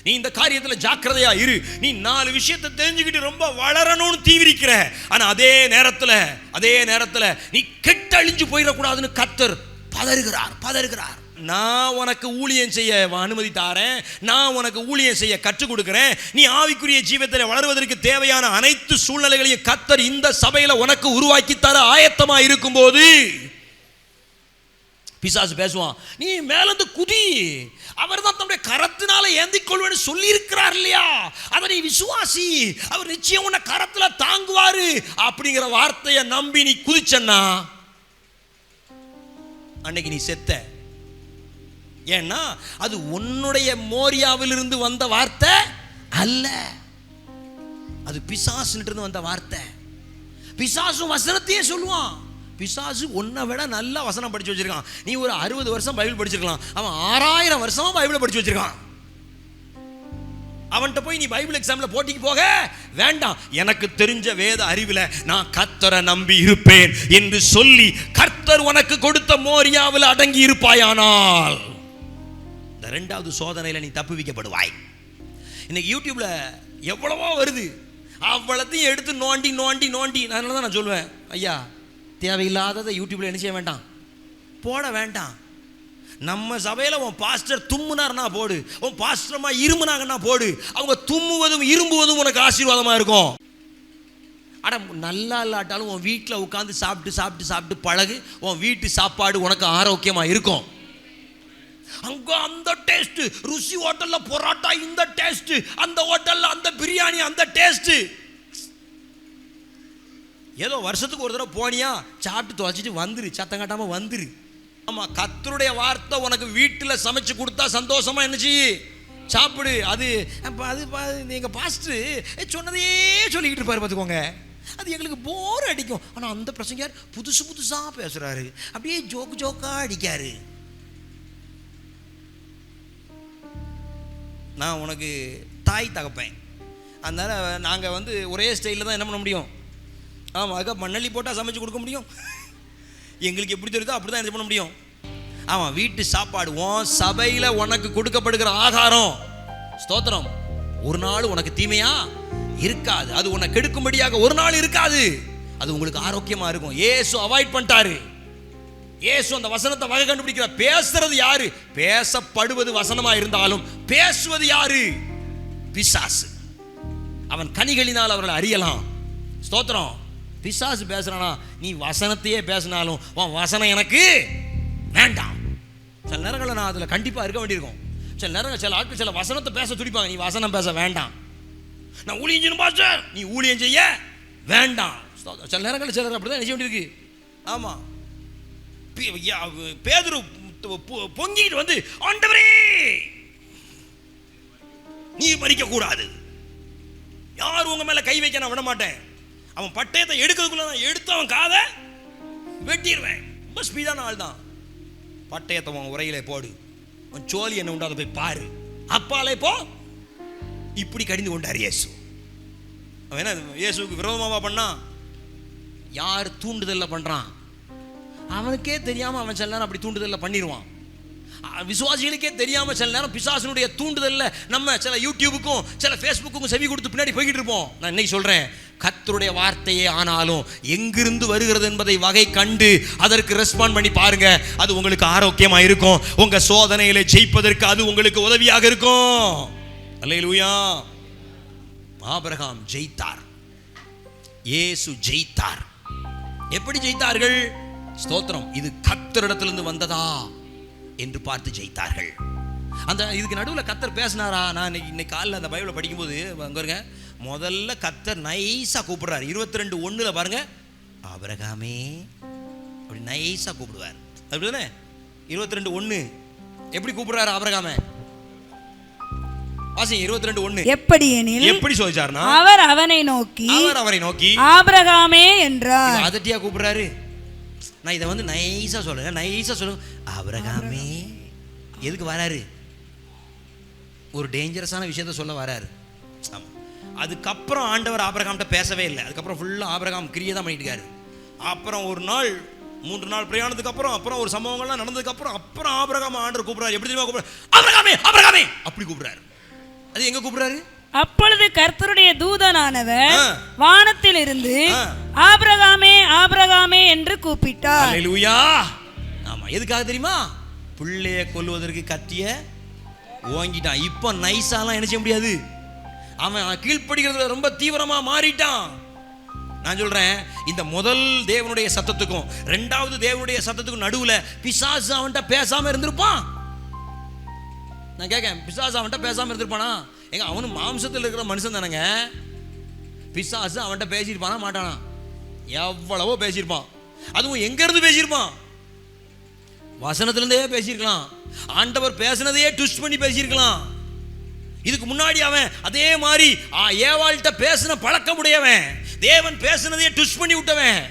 நீ இந்த காரியத்தில் ஜாக்கிரதையா இரு. நீ 4 விஷயத்தை தெரிஞ்சுக்கிட்டு ரொம்ப வளரணும்னு தீவிரிக்கிற, ஆனா அதே நேரத்தில் நீ கெட்டு அழிஞ்சு போயிடக்கூடாதுன்னு கர்த்தர் பதறுகிறார். நான் உனக்கு ஊழியம் செய்ய அனுமதி தாரேன், நான் உனக்கு ஊழியம் செய்ய கற்றுக் கொடுக்கிறேன். நீ ஆவிக்குரிய ஜீவியத்தில் வளர்வதற்கு தேவையான அனைத்து சூழ்நிலைகளையும் கர்த்தர் இந்த சபையில உனக்கு உருவாக்கி தர ஆயத்தமா இருக்கும்போது பிசாசு பேசுவான், நீ மேலிருந்து குதி, அவர் தான் தன்னுடைய கரத்தினால ஏந்திக் கொள்வேன்னு சொல்லி இருக்கிறார் இல்லையா, அதை நீ விசுவாசி, அவர் நிச்சயம் உன்னை கரத்துல தாங்குவாரு அப்படிங்கிற வார்த்தையை நம்பி நீ குதிச்சன்னா அன்னைக்கு நீ செத்த. ஏன்னா அது உன்னுடைய மோரியாவிலிருந்து வந்த வார்த்தை அல்ல. அது பிசாசுன்னு இருந்து வந்த வார்த்தை. பிசாசும் வசனத்தையே சொல்லுவான். பிசாசு உன்னை விட நல்லா வசனம் படிச்சு வச்சிருக்கான். நீ ஒரு 60 வருஷம் பைபிள் படிச்சிருக்கலாம், அவன் 6000 வருஷமா பைபிளை படிச்சு வச்சிருக்கான். அவன்கிட்ட போய் நீ பைபிள் எக்ஸாம்ல போட்டிக்கு போக வேண்டாம். எனக்கு தெரிஞ்ச வேத அறிவில் நான் கர்த்தரை நம்பி இருப்பேன் என்று சொல்லி கர்த்தர் உனக்கு கொடுத்த மோரியாவில் அடங்கி இருப்பாயானால் இந்த 2வது சோதனையில் நீ தப்புவிக்கப்படுவாய். இன்னைக்கு யூடியூப்ல எவ்வளவோ வருது, அவ்வளத்தையும் எடுத்து நோண்டி நோண்டி நோண்டி. அதனால தான் நான் சொல்லுவேன், ஐயா தேவையில்லாததை யூடியூப்ல என்ன செய்ய வேண்டாம், போட வேண்டாம். நம்ம சபையில் உன் பாஸ்டர் தும்முனார்னா போடு, உன் பாஸ்டர்மா இருமுனாங்கன்னா போடு. அவங்க தும்முவதும் இரும்புவதும் உனக்கு ஆசீர்வாதமாக இருக்கும். ஆனால் நல்லா இல்லாட்டாலும் உன் வீட்டில் உட்காந்து சாப்பிட்டு சாப்பிட்டு சாப்பிட்டு பழகு. உன் வீட்டு சாப்பாடு உனக்கு ஆரோக்கியமாக இருக்கும். அங்கே அந்த டேஸ்ட்டு, ருசி ஹோட்டலில் பொரோட்டா இந்த டேஸ்ட்டு, அந்த ஹோட்டலில் அந்த பிரியாணி அந்த டேஸ்ட்டு. ஏதோ வருஷத்துக்கு ஒரு தடவை போனியா, சாப்பிட்டு தொலைச்சிட்டு வந்துரு, சத்தம் காட்டாமல் வந்துரு. ஆமாம், கர்த்தருடைய வார்த்தை உனக்கு வீட்டில் சமைச்சு கொடுத்தா சந்தோஷமா என்ன செய்யு, சாப்பிடு. அது எங்கள் பாஸ்டர் சொன்னதே சொல்லிக்கிட்டு இருப்பாரு பார்த்துக்கோங்க, அது எங்களுக்கு போர் அடிக்கும். ஆனால் அந்த பிரசங்கர் புதுசு புதுசாக பேசுகிறாரு, அப்படியே ஜோக்கு ஜோக்காக அடிக்காரு. நான் உனக்கு தாய் தகப்பேன், அதனால் நாங்கள் ஒரே ஸ்டைலில் தான் என்ன பண்ண முடியும். ஆமாம், அதுக்காக மண்ணள்ளி போட்டால் சமைச்சு கொடுக்க முடியும். எங்களுக்கு எப்படி தெரியுதோ அப்படி தான் என்ன பண்ண முடியும். ஆமாம், வீட்டு சாப்பாடு உன் சபையில் உனக்கு கொடுக்கப்படுகிற ஆகாரம், ஸ்தோத்திரம், ஒரு நாள் உனக்கு தீமையா இருக்காது. அது உன்னை கெடுக்கும்படியாக ஒரு நாள் இருக்காது. அது உங்களுக்கு ஆரோக்கியமாக இருக்கும். இயேசு அவாய்ட் பண்ணிட்டாரு. இயேசு அந்த வசனத்தை வகை கண்டுபிடிக்கிறார். பேசுறது யாரு? பேசப்படுவது வசனமா இருந்தாலும் பேசுவது யாரு? பிசாசு. அவன் கனிகளினால் அவர்களை அறியலாம். ஸ்தோத்திரம். பிசாசு பேசுறானா, நீ வசனத்தையே பேசினாலும் உன் வசனம் எனக்கு வேண்டாம். சில நேரங்களில் நான் அதில் கண்டிப்பாக இருக்க வேண்டியிருக்கும். சில நேரங்கள் சில ஆட்கள் சில வசனத்தை பேச துடிப்பாங்க, நீ வசனம் பேச வேண்டாம். நான் ஊழியம் செய்யணும் பாஸ்டர், நீ ஊழியம் செய்ய வேண்டாம். சில நேரங்களில் சிலர் அப்படி தான் செய்ய வேண்டியிருக்கு. ஆமாம், பேதுரு பொங்கிட்டு ஆண்டவரே நீ மரிக்க கூடாது, யார் உங்க மேல கை வைக்க நான் விட மாட்டேன். அவன் பட்டயத்தை எடுக்கிறதுக்குள்ள நான் எடுத்து அவன் காதை வெட்டிடுவேன். ரொம்ப ஸ்பீடான ஆள் தான். பட்டயத்தை உன் உரையிலே போடு, உன் சோழி என்ன உண்டு அதை போய் பாரு, அப்பாலே போ. இப்படி கடிந்து கொண்டார் இயேசு. அவன் என்ன இயேசுக்கு விரோதமாவா பண்ணா? யார் தூண்டுதல்ல பண்றான் அவனுக்கே தெரியாம அவன் சில நேரம் அப்படி தூண்டுதல்ல பண்ணிடுவான். விசுவாசிகளுக்கே தெரியாம சில நேரம் பிசாசனுடைய தூண்டுதல்ல நம்ம சில யூடியூபுக்கும் சில ஃபேஸ்புக்கும் செவி கொடுத்து பின்னாடி போய்கிட்டு இருப்போம். நான் இன்னைக்கு சொல்றேன், கர்த்தருடைய வார்த்தையே ஆனாலும் எங்கிருந்து வருகிறது என்பதை வகை கண்டு அதற்கு ரெஸ்பாண்ட் பண்ணி பாருங்க. அது உங்களுக்கு ஆரோக்கியமா இருக்கும். உங்க சோதனையில ஜெயிப்பதற்கு அது உங்களுக்கு உதவியாக இருக்கும். அல்லேலூயா. ஆபிரகாம் ஜெயித்தார், இயேசு ஜெயித்தார். எப்படி ஜெயித்தார்கள்? ஸ்தோத்திரம். இது கர்த்தரிடத்திலிருந்து வந்ததா என்று பார்த்து ஜெயித்தார்கள். அந்த இதுக்கு நடுவில் கர்த்தர் பேசினாரா? நான் இன்னைக்கு காலையில் அந்த பைபிளை படிக்கும்போது பாருங்க, முதல்ல கர்த்தர் நைஸாக கூப்பிடுறாரு. 22:1 பாருங்க, ஆபிரகாமே அப்படி நைஸாக கூப்பிடுவார். அப்படிதானே? 22:1 எப்படி கூப்பிடுறாரு ஆபிரகாமே? வாசிங்க 22:1. எப்படி எனில், எப்படி சொல்லிச்சாருன்னா, அவர் அவனை நோக்கி ஆபிரகாமே என்றார். அதட்டியா கூப்பிடுறாரு. நான் இதை நைஸா சொல்றேன், நைஸா சொல்லுங்க, ஆபிரகாமே. எதுக்கு வராரு? ஒரு டேஞ்சரஸான விஷயத்த சொல்ல வராரு. அதுக்கப்புறம் ஆண்டவர் ஆபிரகாம்கிட்ட பேசவே இல்லை. அதுக்கப்புறம் ஃபுல்லாக ஆபிரகாம் கிரியை தான் பண்ணிட்டு இருக்காரு. அப்புறம் ஒரு நாள் 3 நாள் பிரயாணத்துக்கு அப்புறம் ஒரு சம்பவங்கள்லாம் நடந்ததுக்கு அப்புறம் ஆபிரகாம் ஆண்டவர் கூப்பிடுறாரு. எப்படி தெரியுமா கூப்பிடுறாரு? ஆபிரகாமே ஆபிரகாமே அப்படி கூப்பிடுறாரு. அது எங்க கூப்பிடுறாரு? அப்பொழுது கர்த்தருடைய தூதனானவர் வானத்தில் இருந்து ஆபிரகாமே ஆபிரகாமே என்று கூப்பிட்டார். அல்லேலூயா. ஆமா, எதுக்காக தெரியுமா? பிள்ளைய கொல்வதற்கு கத்திய ஓங்கிட்டான். இப்போ நைஸாலாம் என்ன செய்ய முடியாது. அவன் கீழ்ப்படுகிறதுல ரொம்ப தீவிரமா மாறிட்டான். நான் சொல்றேன், இந்த முதல் தேவனுடைய சத்தத்துக்கும் 2வது தேவனுடைய சத்தத்துக்கும் நடுவுல பிசாசு அவன்கிட்ட பேசாம இருந்திருப்பான். நான் கேட்கேன், பிசாசு அவன்கிட்ட பேசாம இருந்திருப்பானா? எங்க அவனு மாம்சத்தில் இருக்கிற மனுஷன் தானங்க. பிசாசு அவன்கிட்ட பேசியிருப்பானா மாட்டானா? எவ்வளவோ பேசியிருப்பான். அதுவும் எங்க இருந்து பேசியிருப்பான்? வசனத்திலிருந்தே பேசியிருக்கலாம். ஆண்டவர் பேசினதையே ட்விஸ்ட் பண்ணி பேசியிருக்கலாம். இதுக்கு முன்னாடி அவன் அதே மாதிரி ஏவாள்கிட்ட பேசின பழக்கம் உடையவன், தேவன் பேசினதையே ட்விஸ்ட் பண்ணி விட்டவன்.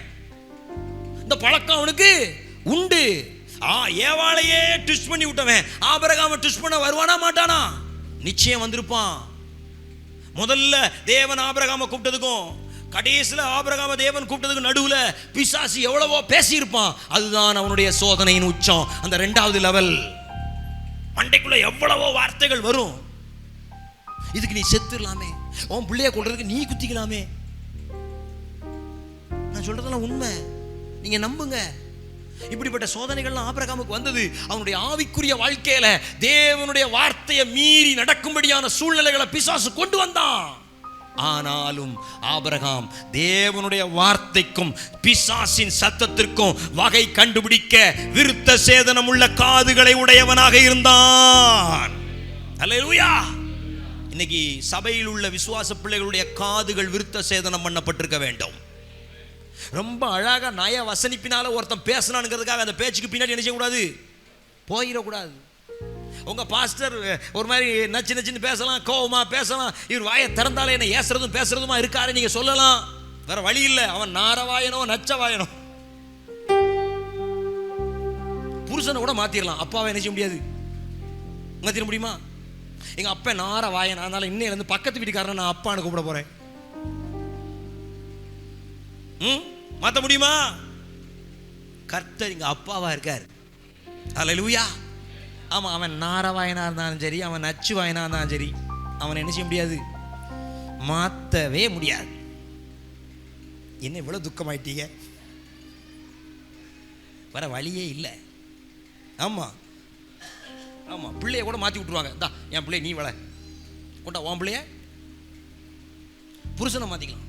இந்த பழக்கம் அவனுக்கு உண்டு. ஏவாளையே ட்விஸ்ட் பண்ணி விட்டவன் ஆபிரகாமை ட்விஸ்ட் பண்ண வருவானா மாட்டானா? நிச்சயம் வந்திருப்பான். முதல்ல தேவன் ஆபிரகாமை கூப்பிட்டதுக்கும் கடைசியில் ஆபிரகாம தேவன் கூப்பிட்டதுக்கு நடுவுல பிசாசு எவ்வளவோ பேசியிருப்பான். அதுதான் அவனுடைய சோதனையின் உச்சம். அந்த 2வது லெவல் மண்டைக்குள்ள எவ்வளவோ வார்த்தைகள் வரும். இதுக்கு நீ செத்துடலாமே, உன் பிள்ளைய கொள்றதுக்கு நீ குத்திக்கலாமே. நான் சொல்றதெல்லாம் உண்மை, நீங்க நம்புங்க. இப்படிப்பட்ட சோதனைகள்லாம் ஆபிரகாமுக்கு வந்தது. அவனுடைய ஆவிக்குரிய வாழ்க்கையில தேவனுடைய வார்த்தையை மீறி நடக்கும்படியான சூழ்நிலைகளை பிசாசு கொண்டு வந்தான். ஆனாலும் ஆபிரகாம் தேவனுடைய வார்த்தைக்கும் பிசாசின் சத்தத்திற்கும் வகை கண்டுபிடிக்க விருத்த சேதனம் உள்ள காதுகளை உடையவனாக இருந்தான். அல்லேலூயா. இன்னைக்கு சபையில் உள்ள விசுவாச பிள்ளைகளுடைய காதுகள் விருத்த சேதனம் பண்ணப்பட்டிருக்க வேண்டும். ரொம்ப அழகா நய வசனிப்பினால ஒருத்தன் பேசணுங்கிறதுக்காக அந்த பேச்சுக்கு பின்னாடி என்ன செய்யக்கூடாது, போயிடக்கூடாது. உங்க பாஸ்டர் ஒரு மாதிரி நச்சு நச்சுன்னு பேசலாம், கோவமா பேசலாம், இவர் வாயை திறந்தாலே என்ன ஏசுறதும் பேசுறதுமா இருக்காரு நீங்க சொல்லலாம். வேற வழி இல்லை, அவன் நாரவாயனோ நச்சவாயனோ. புருஷனை கூட மாத்திரலாம், அப்பாவை என்ன செய்ய முடியாது, மாத்திர முடியுமா? எங்க அப்பா நாரவாயன், அதனால இன்னையில இருந்து பக்கத்து வீட்டுக்காரனை நான் அப்பான்னு கூப்பிட போறேன். மாத்த முடியுமா? கர்த்தர் இங்க அப்பாவா இருக்கார். அல்லேலூயா. ஆமா, அவன் நாரவாயனா இருந்தாலும் சரி, அவன் நச்சு வாயனா இருந்தாலும் சரி, அவன் என்ன செய்ய முடியாது, மாத்தவே முடியாது. என்ன இவ்வளவு துக்கமாயிட்டீங்க? வர வழியே இல்லை. ஆமா ஆமா, பிள்ளைய கூட மாத்தி விட்டுருவாங்க. இந்தா என் பிள்ளைய நீ வள கொண்டா, உன் பிள்ளைய. புருஷனை மாத்திக்கலாம்,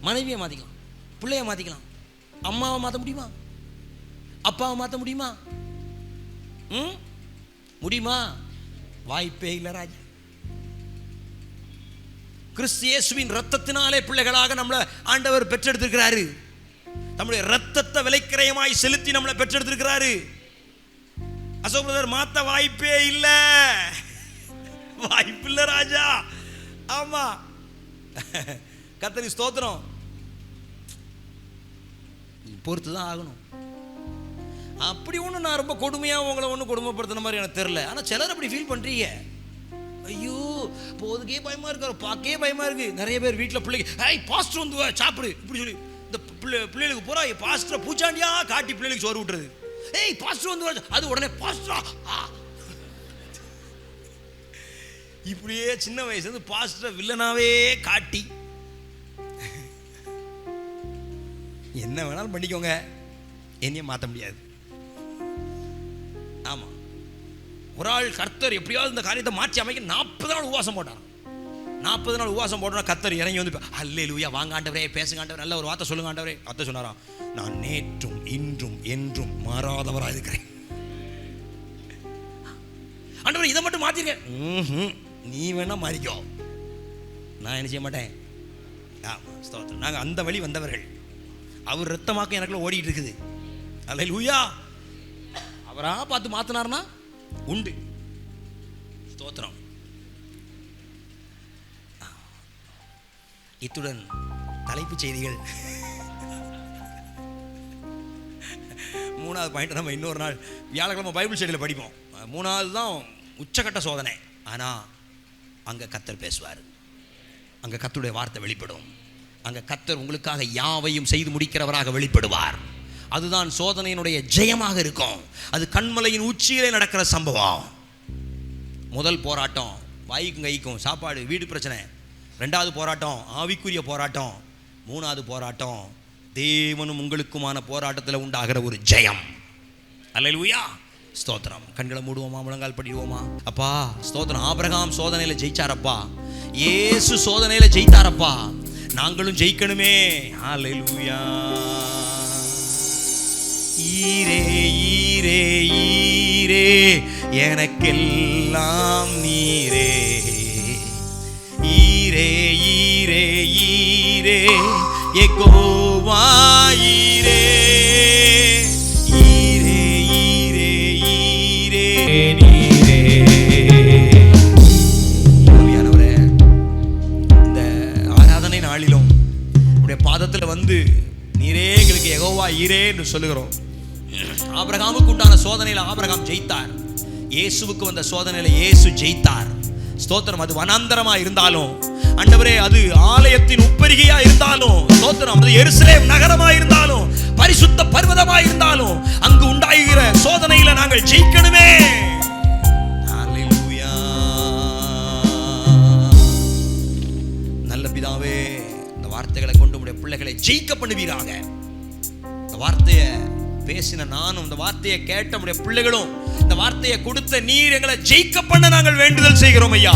மனைவியை மாத்திக்கலாம், பிள்ளைய மாத்திக்கலாம். அம்மாவை மாற்ற முடியுமா? அப்பாவை மாற்ற முடியுமா? முடியுமா? வாய்ப்பே இல்லை ராஜா. கிறிஸ்து இயேசுவின் ரத்தத்தினாலே பிள்ளைகளாக நம்மளை ஆண்டவர் பெற்றெடுத்திருக்கிறாரு. நம்முடைய ரத்தத்தை விலைக்கிரயமாய் செலுத்தி நம்மளை பெற்றெடுத்திருக்கிறாரு. அசோகர் மாத்த வாய்ப்பே இல்லை, வாய்ப்பு இல்லை ராஜா. ஆமா, கர்த்தருக்கு ஸ்தோத்திரம். பொறுத்து தான் ஆகணும். அப்படி ஒன்றும் நான் ரொம்ப கொடுமையாக உங்களை ஒன்றும் கொடுமைப்படுத்தின மாதிரி எனக்கு தெரியல. ஆனால் சிலர் அப்படி ஃபீல் பண்ணுறீங்க. ஐயோ போதுக்கே பயமாக இருக்கு, பார்க்கவே பயமாக இருக்குது. நிறைய பேர் வீட்டில் பிள்ளைங்க ஐய் பாஸ்டர் வந்து சாப்பிடு இப்படி சொல்லி இந்த பிள்ளைகளுக்கு பூரா பாஸ்டரை பூச்சாண்டியா காட்டி பிள்ளைகளுக்கு சோறு விட்டுறது. ஏய் பாஸ்டர் வந்து அது உடனே பாஸ்டரா, இப்படியே சின்ன வயசுலேருந்து பாஸ்டரை வில்லனாவே காட்டி என்ன வேணாலும் பண்ணிக்கோங்க, என்னையும் மாற்ற முடியாது. ஆமா, ஒரு ஆள் கர்த்தர் எப்படியாவது இந்த காரியத்தை மாற்றி அமைக்க 40 நாள் உபவாசம் போட்டார். 40 நாள் உபவாசம் போட்டோன்னா கர்த்தர் இறங்கி வந்து அல்லேலூயா வாங்க ஆண்டவரே, பேசுங்க ஆண்டவரே, நல்ல ஒரு வார்த்தை சொல்லுங்க ஆண்டவரே. கர்த்தர் சொன்னாராம், நான் நேற்றும் இன்றும் என்றும் மாறாதவராக இருக்கிறேன். ஆண்டவரே இதை மட்டும் மாத்திருக்கேன். நீ வேணா மாறிக்கோ, நான் என்ன செய்ய மாட்டேன். ஆமா ஸ்தோத்திரம். நாங்கள் அந்த வழி வந்தவர்கள். அவர் ரத்தமாக்க எனக்குள்ள ஓடிட்டு இருக்குது. அல்லேலூயா. அவரா பார்த்து மாத்தினார்னா உண்டு. ஸ்தோத்திரம். இத்துடன் தலைப்புச் செய்திகள் 3வது பாயிண்ட் நம்ம இன்னொரு நாள் வியாழக்கிழமை பைபிள் ஸ்டடியில் படிப்போம். 3வது தான் உச்சக்கட்ட சோதனை. ஆனால் அங்கே கர்த்தர் பேசுவார், அங்கே கர்த்தருடைய வார்த்தை வெளிப்படும். அங்கே கர்த்தர் உங்களுக்காக யாவையும் செய்து முடிக்கிறவராக வெளிப்படுவார். அதுதான் சோதனையினுடைய ஜெயமாக இருக்கும். அது கண்மலையின் உச்சியிலே நடக்கிற சம்பவம். முதல் போராட்டம் வாய்க்கும் கைக்கும், சாப்பாடு வீடு பிரச்சனை. 2வது போராட்டம் ஆவிக்குரிய போராட்டம். 3வது போராட்டம் தேவனும் உங்களுக்குமான போராட்டத்தில் உண்டாகிற ஒரு ஜெயம். அல்லேலூயா. ஸ்தோத்திரம். கண்களை மூடுவோமா, முழங்கால் படிடுவோமா. அப்பா ஸ்தோத்திரம். ஆபிரகாம் சோதனையில் ஜெயிச்சாரப்பா, இயேசு சோதனையில் ஜெயித்தாரப்பா, நாங்களும் ஜெயிக்கணுமே. அல்லேலூயா. ஈரே ஈரே ஈரே எனக்கெல்லாம் நீரே, ஈரே ஈரே ஈரே யெகோவா ஈரே, ஈரே ஈரே ஈரே நீரே. நாளைக்கு யெகோவா ஈரே என்று சொல்லுகிறோம். ஆபிரகாமுக்கு உண்டான சோதனையில் ஆபிரகாம் ஜெயித்தார். இயேசுவுக்கு வந்த சோதனையில் இயேசு ஜெயித்தார். ஸ்தோத்திரம். அது வனாந்தரமா இருந்தாலும் ஆண்டவரே, அது ஆலயத்தின் உப்பரிகையா இருந்தாலும் ஸ்தோத்திரம், அது எருசலேம் நகரமா இருந்தாலும் பரிசுத்த பர்வதமா இருந்தாலும் அங்கு உண்டாகிற சோதனையில நாங்கள் ஜெயிக்கணுமே. ஹல்லேலூயா. நல்ல பிதாவே, இந்த வார்த்தைகளை கொண்டு உடைய பிள்ளைகளை ஜெயிக்க பண்ணுவீராக. இந்த வார்த்தையை பேசின நானும், இந்த வார்த்தையை கேட்ட உடைய பிள்ளைகளும், இந்த வார்த்தையை கொடுத்த நீர் எங்களை ஜெயிக்க பண்ண நாங்கள் வேண்டுதல் செய்கிறோம் ஐயா.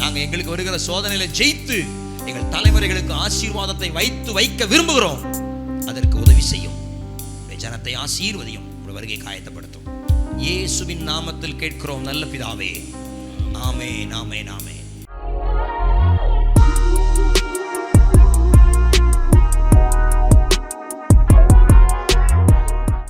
நாங்கள் எங்களுக்கு வருகிற சோதனையில ஜெயித்து எங்கள் தலைமுறைகளுக்கு ஆசீர்வாதத்தை வைக்க விரும்புகிறோம். அதற்கு உதவி செய்யும். ஜனத்தை ஆசீர்வதியும். வருகை காயத்தப்படுத்தும். இயேசுவின் நாமத்தில் கேட்கிறோம் நல்ல பிதாவே. ஆமென், ஆமென், ஆமென்.